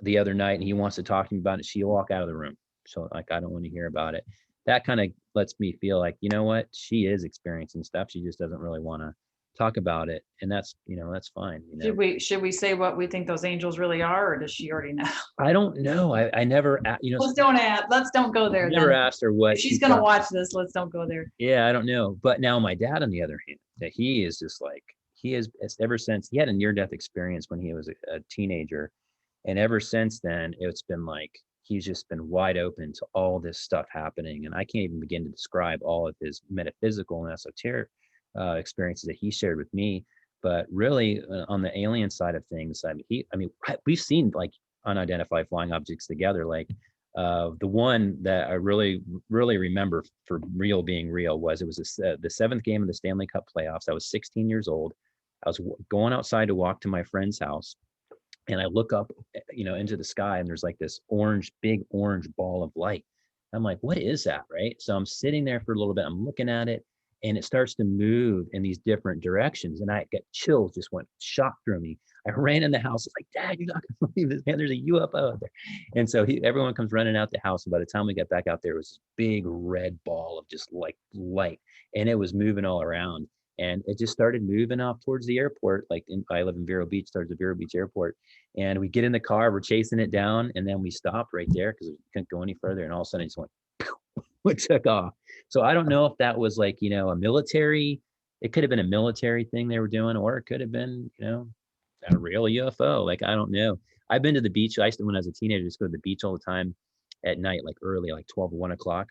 the other night, and he wants to talk to me about it, she'll walk out of the room. So like, I don't want to hear about it. That kind of lets me feel like, what, she is experiencing stuff. She just doesn't really want to talk about it. And that's, that's fine. Should we say what we think those angels really are, or does she already know? I don't know. I never, let's don't go there. Never asked her what. If she's going to watch this, let's don't go there. Yeah, I don't know. But now my dad, on the other hand, that he is just like, he is, ever since he had a near-death experience when he was a teenager. And ever since then, it's been like, he's just been wide open to all this stuff happening. And I can't even begin to describe all of his metaphysical and esoteric experiences that he shared with me. But really, on the alien side of things, we've seen like unidentified flying objects together. Like the one that I really remember for real being real was the seventh game of the Stanley Cup playoffs. I was 16 years old. I was going outside to walk to my friend's house. And I look up, into the sky, and there's like this big orange ball of light. I'm like, what is that? Right. So I'm sitting there for a little bit. I'm looking at it, and it starts to move in these different directions. And I get chills, just went shot through me. I ran in the house. It's like, Dad, you're not going to believe this, man. There's a UFO out there. And so everyone comes running out the house. And by the time we got back out there, it was this big red ball of just like light, and it was moving all around. And it just started moving off towards the airport. I live in Vero Beach, towards the Vero Beach airport. And we get in the car, we're chasing it down, and then we stopped right there because we couldn't go any further. And all of a sudden it just went, it took off. So I don't know if that was like, a military, it could have been a military thing they were doing, or it could have been, a real UFO. Like, I don't know. I've been to the beach. When I was a teenager, I used to go to the beach all the time at night, like early, like 12 or 1 o'clock.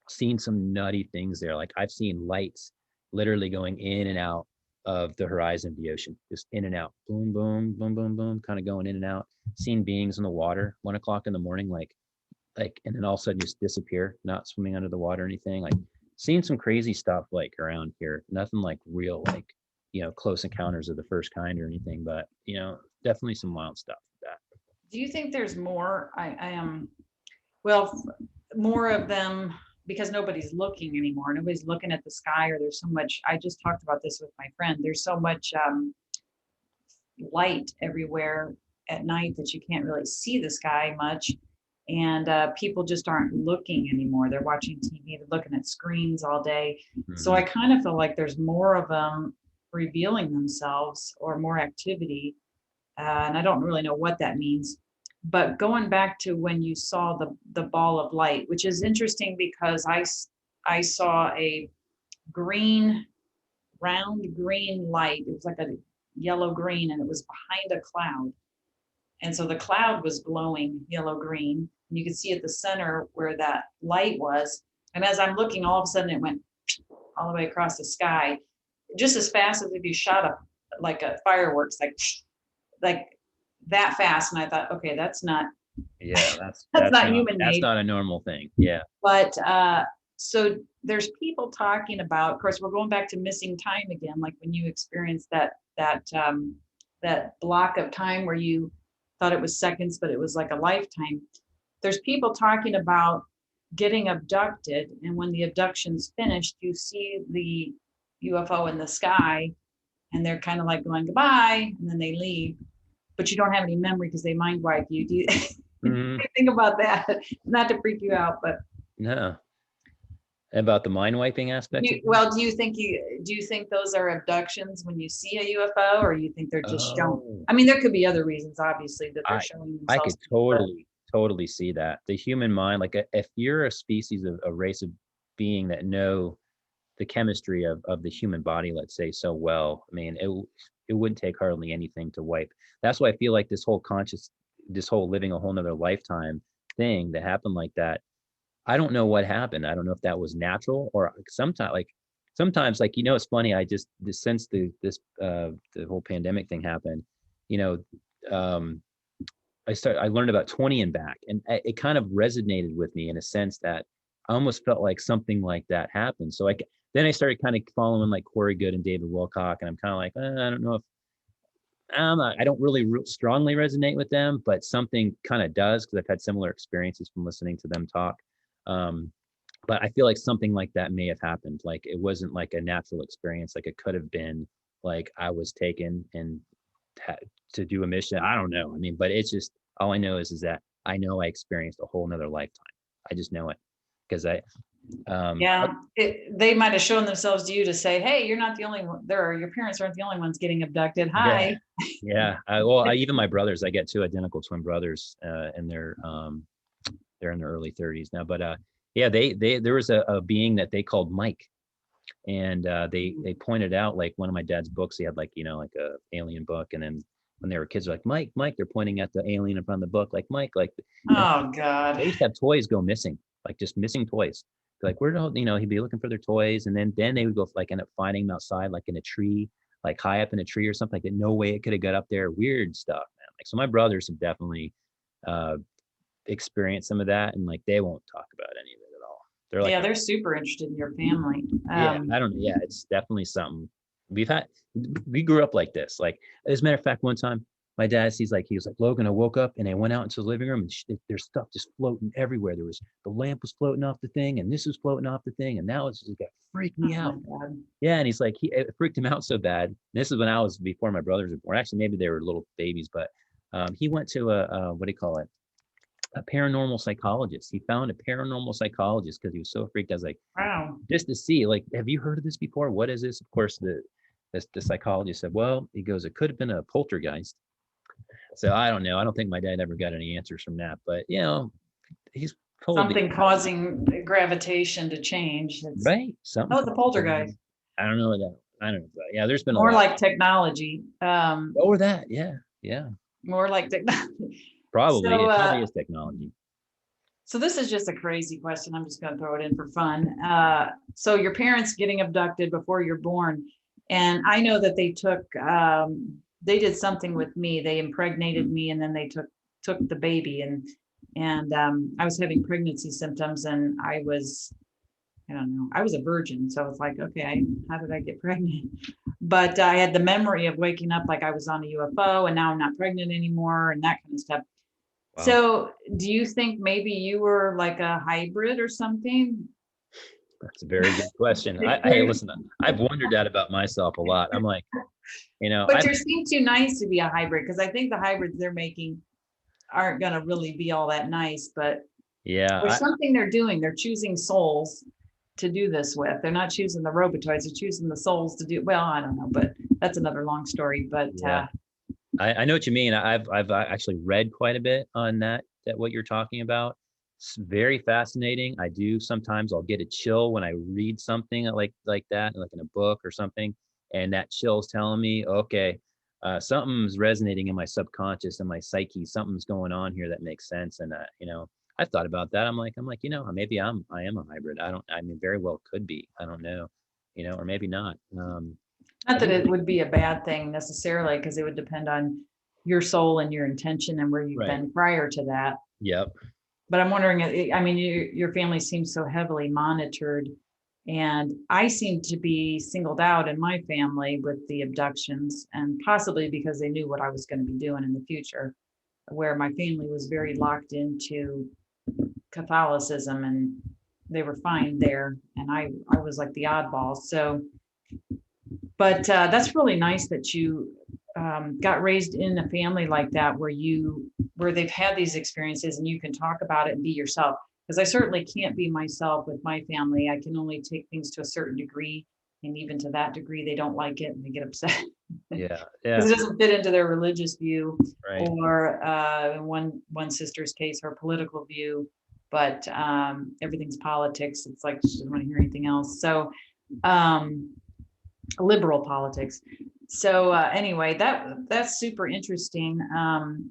Seen some nutty things there. Like I've seen lights literally going in and out of the horizon of the ocean, just in and out, boom, boom, boom, boom, boom, kind of going in and out. Seen beings in the water, 1 o'clock in the morning, like, and then all of a sudden just disappear, not swimming under the water or anything. Like, seen some crazy stuff like around here. Nothing like real, like, close encounters of the first kind or anything, but definitely some wild stuff like that. Do you think there's more? I am, well, more of them, because nobody's looking anymore. Nobody's looking at the sky, or there's so much. I just talked about this with my friend. There's so much light everywhere at night that you can't really see the sky much. And people just aren't looking anymore. They're watching TV, they're looking at screens all day. Mm-hmm. So I kind of feel like there's more of them revealing themselves, or more activity. And I don't really know what that means. But going back to when you saw the ball of light, which is interesting because I saw a green, round green light. It was like a yellow green, and it was behind a cloud. And so the cloud was glowing yellow green. And you could see at the center where that light was. And as I'm looking, all of a sudden it went all the way across the sky, just as fast as if you shot a fireworks, like that fast. And I thought, okay, that's not that's not human made. That's not a normal thing. Yeah. But so there's people talking about, of course, we're going back to missing time again, like when you experienced that block of time where you thought it was seconds, but it was like a lifetime. There's people talking about getting abducted, and when the abduction's finished, you see the UFO in the sky, and they're kind of like going goodbye, and then they leave, but you don't have any memory because they mind wipe you. Do you think about that? Not to freak you out, but no. About the mind wiping aspect? Do you think those are abductions when you see a UFO, or you think they're just jumping? I mean, there could be other reasons, obviously, that they're showing themselves. I could totally see that. The human mind, like if you're a species of a race of being that know the chemistry of the human body, let's say, so well, I mean, it wouldn't take hardly anything to wipe. That's why I feel like this whole living a whole nother lifetime thing that happened like that. I don't know what happened. I don't know if that was natural or sometimes, like, it's funny. Since the whole pandemic thing happened, I learned about 20 and back, and it kind of resonated with me in a sense that I almost felt like something like that happened. So then I started kind of following like Corey Good and David Wilcock, and I'm kind of like, I don't know if I don't really strongly resonate with them, but something kind of does, because I've had similar experiences from listening to them talk. But I feel like something like that may have happened. Like it wasn't like a natural experience. Like it could have been like I was taken and to do a mission. I don't know. I mean, but it's just, all I know is that I know I experienced a whole nother lifetime. I just know it because they might have shown themselves to you to say, hey, you're not the only one there. Your parents aren't the only ones getting abducted. Hi. Yeah. Even my brothers, I get two identical twin brothers, and they're in their early 30s now, but there was a being that they called Mike, and they pointed out, like, one of my dad's books, he had like a alien book, and then when they were kids, they're like, Mike, they're pointing at the alien in front of the book, like Mike, like, oh God, they used to have toys go missing, like just missing toys. Like, where the he'd be looking for their toys, and then they would go like end up finding them outside, like in a tree, like high up in a tree or something, like that. No way it could have got up there. Weird stuff, man. Like, so my brothers have definitely experience some of that, and like they won't talk about any of it at all. They're like, they're super interested in your family. I don't know. Yeah, it's definitely something we grew up like this. Like, as a matter of fact, one time my dad, he was like, Logan, I woke up and I went out into the living room, and there's stuff just floating everywhere. The lamp was floating off the thing, and this was floating off the thing, and now it's just got freaked me out. Yeah, and he's like, it freaked him out so bad. And this is when I was before my brothers were born. Actually, maybe they were little babies, but he went to a paranormal psychologist. He found a paranormal psychologist because he was so freaked. I was like, wow, just to see, like, have you heard of this before? What is this? Of course, the psychologist said, well, he goes, it could have been a poltergeist. So I don't know. I don't think my dad ever got any answers from that, but he's something causing gravitation to change. Right. Something. Oh, the poltergeist. I don't know that. I don't know. Yeah, there's been more like technology. Or that. Yeah. More like technology. Probably. It probably is technology. So this is just a crazy question. I'm just going to throw it in for fun. So your parents getting abducted before you're born. And I know that they did something with me. They impregnated me, and then they took the baby, and I was having pregnancy symptoms, and I was a virgin. So it's like, okay, how did I get pregnant? But I had the memory of waking up like I was on a UFO, and now I'm not pregnant anymore, and that kind of stuff. Wow. So do you think maybe you were like a hybrid or something? That's a very good question. Listen, I've wondered that about myself a lot. I'm like, but you seem too nice to be a hybrid, because I think the hybrids they're making aren't going to really be all that nice, but there's something they're doing. They're choosing souls to do this with. They're not choosing the robotoids, they're choosing the souls to do. Well, I don't know, but that's another long story. But I know what you mean. I've actually read quite a bit on that what you're talking about. It's very fascinating. I do sometimes I'll get a chill when I read something like that, like in a book or something, and that chill's telling me, okay, something's resonating in my subconscious and my psyche. Something's going on here that makes sense. And I've thought about that. I'm like, maybe I am a hybrid. I mean, very well could be. I don't know, or maybe not. Not I that do it think, would be a bad thing necessarily, because it would depend on your soul and your intention and where you've right. been prior to that. Yep. But I'm wondering, I mean, your family seems so heavily monitored, and I seem to be singled out in my family with the abductions, and possibly because they knew what I was going to be doing in the future, where my family was very locked into Catholicism and they were fine there, and I was like the oddball. So, but that's really nice that you got raised in a family like that, where they've had these experiences and you can talk about it and be yourself. Because I certainly can't be myself with my family. I can only take things to a certain degree, and even to that degree, they don't like it and they get upset Yeah. because Yeah. it doesn't fit into their religious view, Right. or in one sister's case, her political view. But everything's politics. It's like she doesn't want to hear anything else. So um, liberal politics. So anyway, that's super interesting.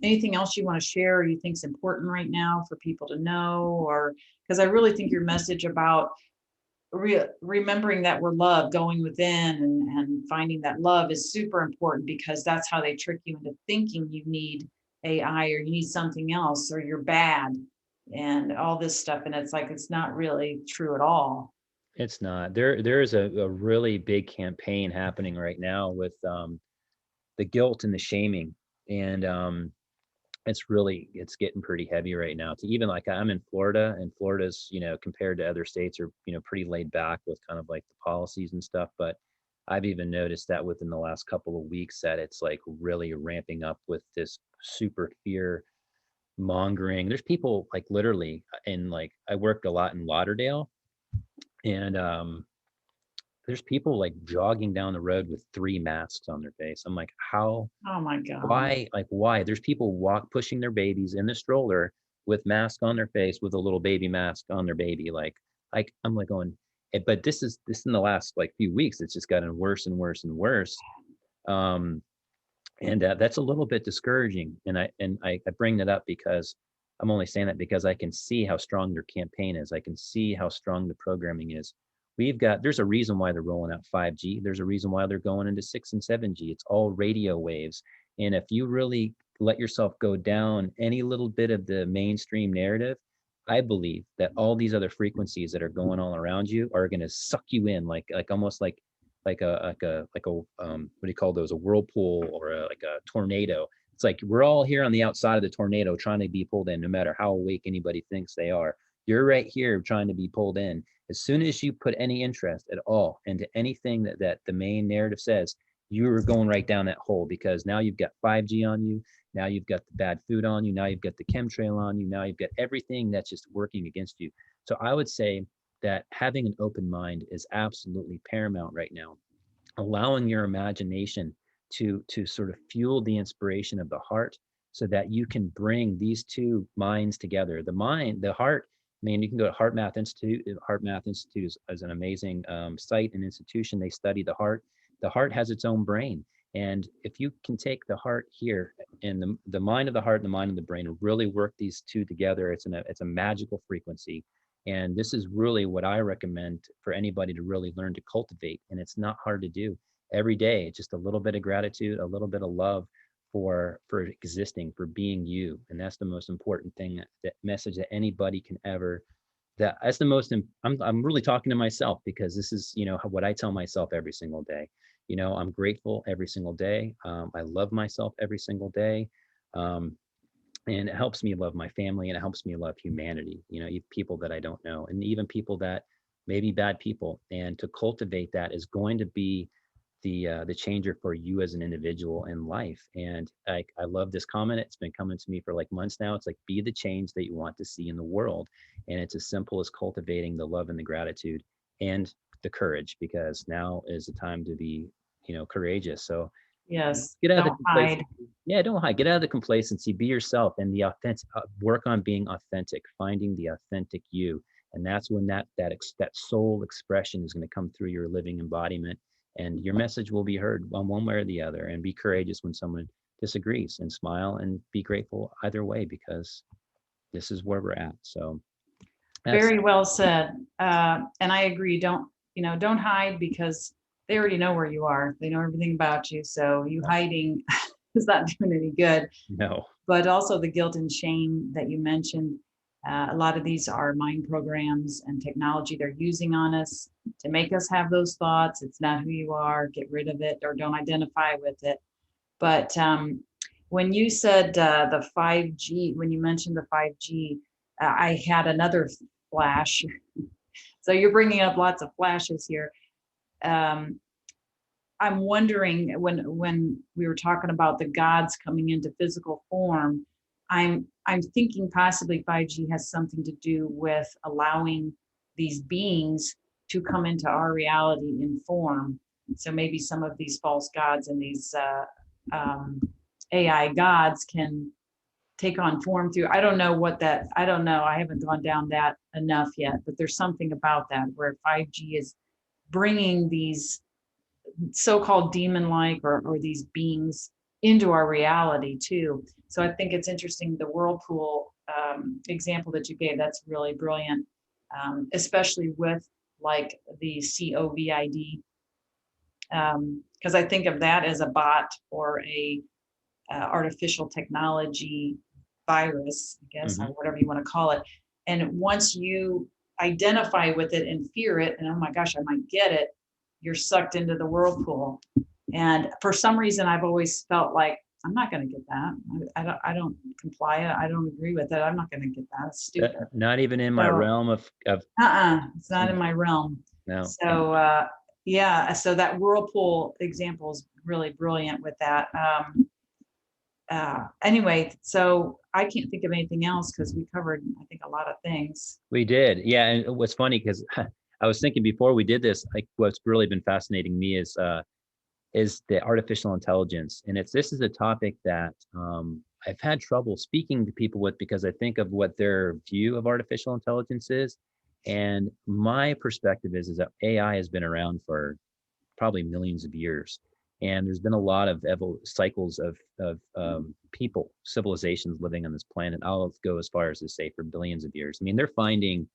Anything else you want to share or you think is important right now for people to know? Or because I really think your message about remembering that we're loved, going within and finding that love is super important, because that's how they trick you into thinking you need AI or you need something else or you're bad and all this stuff. And it's like, it's not really true at all. It's not. There is a really big campaign happening right now with the guilt and the shaming. And it's getting pretty heavy right now. To even like I'm in Florida, and Florida's, compared to other states are, pretty laid back with kind of like the policies and stuff. But I've even noticed that within the last couple of weeks that it's like really ramping up with this super fear mongering. There's people like literally in like I worked a lot in Lauderdale, and there's people like jogging down the road with 3 masks on their face. I'm like, how, Oh my God. why? There's people pushing their babies in the stroller with mask on their face with a little baby mask on their baby. Like I'm like going, but this in the last like few weeks, it's just gotten worse and worse and worse. Um, and that's a little bit discouraging. And I bring that up because I'm only saying that because I can see how strong their campaign is. I can see how strong the programming is. There's a reason why they're rolling out 5G. There's a reason why they're going into 6 and 7G. It's all radio waves. And if you really let yourself go down any little bit of the mainstream narrative, I believe that all these other frequencies that are going all around you are going to suck you in, like almost like a what do you call those, a whirlpool or like a tornado. It's like we're all here on the outside of the tornado trying to be pulled in, no matter how awake anybody thinks they are. You're right here trying to be pulled in. As soon as you put any interest at all into anything that the main narrative says, you're going right down that hole, because now you've got 5G on you. Now you've got the bad food on you. Now you've got the chemtrail on you. Now you've got everything that's just working against you. So I would say that having an open mind is absolutely paramount right now. Allowing your imagination to sort of fuel the inspiration of the heart, so that you can bring these two minds together. The heart. I mean, you can go to Heart Math Institute. Heart Math Institute is an amazing site and institution. They study the heart. The heart has its own brain. And if you can take the heart here and the mind of the heart and the mind of the brain and really work these two together, it's a magical frequency. And this is really what I recommend for anybody to really learn to cultivate. And it's not hard to do every day. Just a little bit of gratitude, a little bit of love for existing, for being you. And that's the most important thing, that message that anybody can ever, that's the most, I'm really talking to myself, because this is, what I tell myself every single day. I'm grateful every single day. I love myself every single day. Um, and it helps me love my family, and it helps me love humanity, people that I don't know, and even people that may be bad people. And to cultivate that is going to be the changer for you as an individual in life. And I love this comment. It's been coming to me for like months now. It's like, be the change that you want to see in the world. And it's as simple as cultivating the love and the gratitude and the courage, because now is the time to be, courageous. So Yes. Get out of the Don't hide. complacency. Yeah, don't hide. Get out of the complacency. Be yourself, and the authentic. Work on being authentic, finding the authentic you, and that's when that soul expression is going to come through your living embodiment, and your message will be heard on one way or the other. And be courageous when someone disagrees, and smile and be grateful either way, because this is where we're at. So that's Very well said. And I agree. Don't hide, because they already know where you are. They know everything about you. So you hiding is not doing any good. no. But also the guilt and shame that you mentioned. A lot of these are mind programs and technology they're using on us to make us have those thoughts. It's not who you are. Get rid of it, or don't identify with it. But when you said the 5G, when you mentioned the 5G, I had another flash. So you're bringing up lots of flashes here. Um, I'm wondering, when we were talking about the gods coming into physical form, I'm thinking possibly 5G has something to do with allowing these beings to come into our reality in form. So maybe some of these false gods and these um, AI gods can take on form through. I don't know what that. I don't know. I haven't gone down that enough yet, but there's something about that where 5G is bringing these so-called demon-like, or these beings into our reality too. So I think it's interesting, the whirlpool example that you gave. That's really brilliant, especially with like the COVID, because I think of that as a bot, or a artificial technology virus, I guess, or Hmm. whatever you want to call it. And once you identify with it and fear it, and oh my gosh, I might get it, you're sucked into the whirlpool. And for some reason, I've always felt like I'm not going to get that. I don't comply. I don't agree with it. I'm not going to get that. It's stupid. Not even in my So, realm of it's not in my realm. no. So, yeah. So that whirlpool example is really brilliant with that. Anyway, so I can't think of anything else, because we covered, I think, a lot of things. We did. Yeah. And what's funny, because I was thinking before we did this, like what's really been fascinating me is the artificial intelligence. And this is a topic that I've had trouble speaking to people with, because I think of what their view of artificial intelligence is. And my perspective is that AI has been around for probably millions of years. And there's been a lot of cycles of people, civilizations living on this planet. I'll go as far as to say for billions of years. I mean, they're finding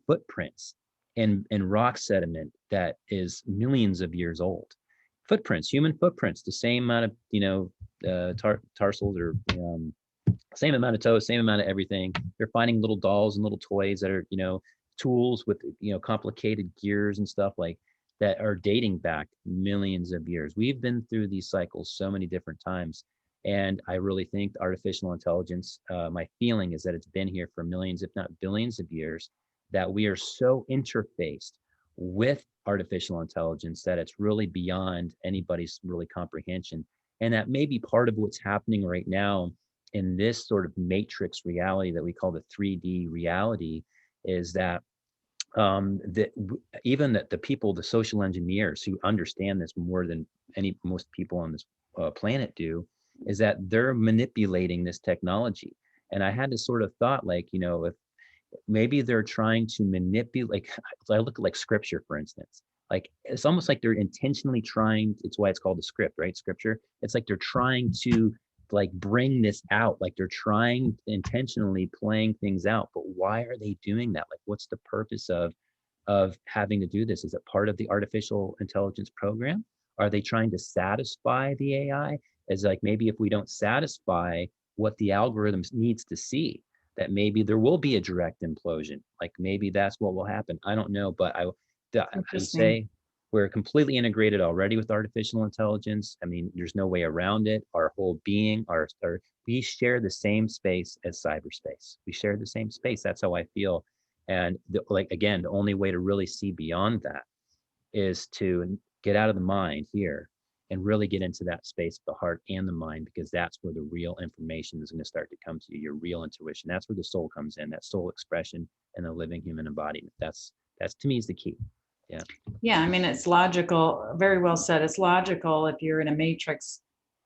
footprints in rock sediment that is millions of years old. Footprints, human footprints, the same amount of tarsals, or same amount of toes, same amount of everything. They're finding little dolls and little toys that are tools with complicated gears and stuff like that are dating back millions of years. We've been through these cycles so many different times. And I really think artificial intelligence, my feeling is that it's been here for millions, if not billions of years, that we are so interfaced with artificial intelligence that it's really beyond anybody's really comprehension. And that may be part of what's happening right now in this sort of matrix reality that we call the 3D reality, is that even that the people, the social engineers who understand this more than most people on this planet do, is that they're manipulating this technology. And I had this sort of thought, like, if maybe they're trying to manipulate, like, if I look at like scripture, for instance, like it's almost like they're intentionally trying, it's why it's called the script, right? Scripture. It's like they're trying to like bring this out, like they're trying intentionally playing things out. But why are they doing that? Like, what's the purpose of having to do this? Is it part of the artificial intelligence program? Are they trying to satisfy the AI? Is like, maybe if we don't satisfy what the algorithm needs to see, that maybe there will be a direct implosion. Like maybe that's what will happen. I don't know, but I would Interesting. say we're completely integrated already with artificial intelligence. I mean, there's no way around it. Our whole being, we share the same space as cyberspace. We share the same space. That's how I feel. And like, again, the only way to really see beyond that is to get out of the mind here and really get into that space of the heart and the mind, because that's where the real information is going to start to come to you, your real intuition. That's where the soul comes in, that soul expression and the living human embodiment. That's to me is the key. Yeah. Yeah, I mean, it's logical, very well said. It's logical if you're in a matrix,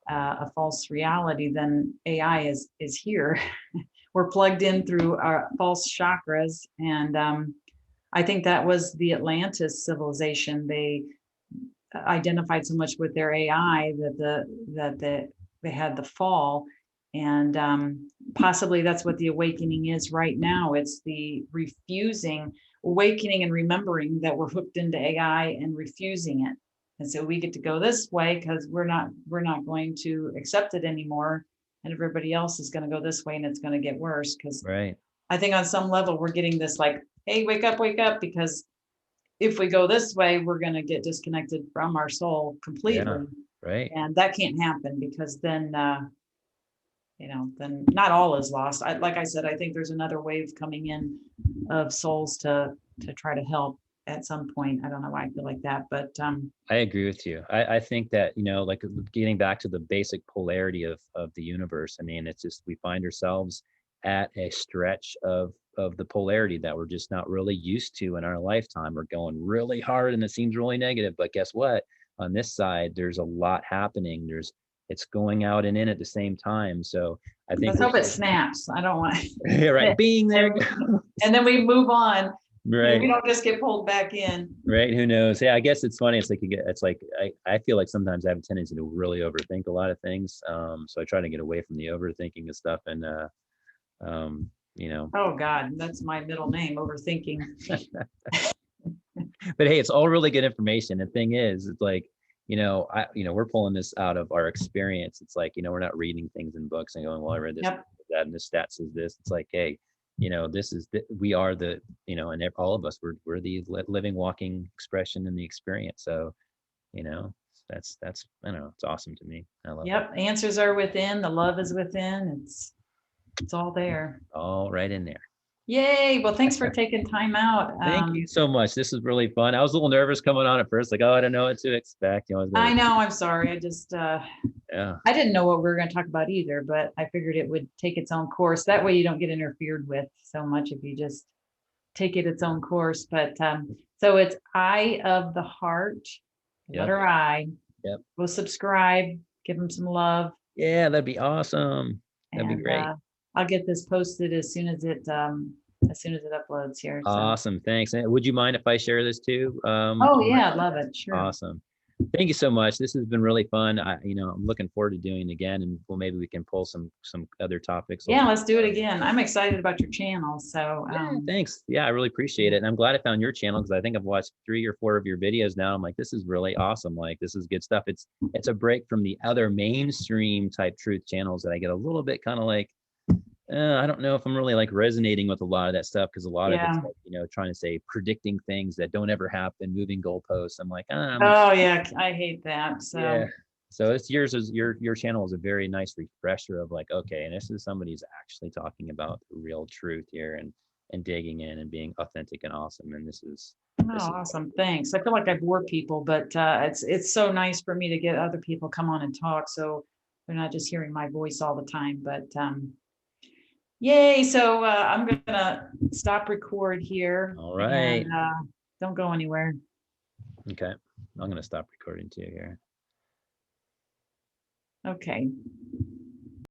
a false reality, then AI is here. We're plugged in through our false chakras, and I think that was the Atlantis civilization. They identified so much with their AI that they had the fall, and possibly that's what the awakening is right now. It's the refusing, awakening, and remembering that we're hooked into AI and refusing it, and so we get to go this way because we're not going to accept it anymore, and everybody else is going to go this way, and it's going to get worse because Right. I think on some level we're getting this like, hey, wake up, because if we go this way, we're going to get disconnected from our soul Yeah. completely. Right. And that can't happen because then, then not all is lost. Like I said, I think there's another wave coming in of souls to try to help at some point. I don't know why I feel like that, but I agree with you. I think that, like getting back to the basic polarity of the universe, I mean, it's just, we find ourselves at a stretch of the polarity that we're just not really used to in our lifetime. We're going really hard and it seems really negative, but guess what? On this side, there's a lot happening. It's going out and in at the same time. So I think let's we're hope it still, snaps. I don't want right, being there. and then we move on. We Right. don't just get pulled back in. Right. Who knows? Yeah, I guess it's funny. It's like I feel like sometimes I have a tendency to really overthink a lot of things. So I try to get away from the overthinking and stuff. And um, you know, Oh God, that's my middle name, overthinking. but hey, it's all really good information. The thing is, it's like, we're pulling this out of our experience. It's like, we're not reading things in books and going, well, I read this, Yep. that, and this stat says this. It's like, hey, we are the, and all of us, we're the living, walking expression in the experience. So, that's, I don't know, it's awesome to me. I love it. Yep. Answers are within, the love is within. It's all there. All right in there. Yay. Well, thanks for taking time out. Thank you so much. This is really fun. I was a little nervous coming on at first, like, oh, I don't know what to expect. I know, I'm sorry. Yeah. I didn't know what we were going to talk about either, but I figured it would take its own course. That way you don't get interfered with so much if you just take it its own course. But so it's Eye of the Heart, letter I. Yep. Go subscribe, give them some love. Yeah, that'd be awesome. That'd be great. I'll get this posted as soon as it uploads here. So. Awesome. Thanks. And would you mind if I share this too? Oh yeah, I love it. Sure. Awesome. Thank you so much. This has been really fun. I'm looking forward to doing it again, and maybe we can pull some other topics. Yeah, let's do it again. I'm excited about your channel. So thanks. Yeah, I really appreciate it. And I'm glad I found your channel because I think I've watched 3 or 4 of your videos now. I'm like, this is really awesome. Like, this is good stuff. It's a break from the other mainstream type truth channels that I get a little bit kind of like, I don't know if I'm really like resonating with a lot of that stuff, because a lot of it's like, trying to say predicting things that don't ever happen, moving goalposts. I'm like, oh yeah, I hate that. So yeah. So it's your channel is a very nice refresher of like, okay, and this is somebody who's actually talking about the real truth here and digging in and being authentic and awesome. And this is awesome. Thanks. I feel like I bore people, but it's so nice for me to get other people come on and talk, so they're not just hearing my voice all the time. But yay. So I'm going to stop record here. All right. And, don't go anywhere. Okay. I'm going to stop recording too here. Okay.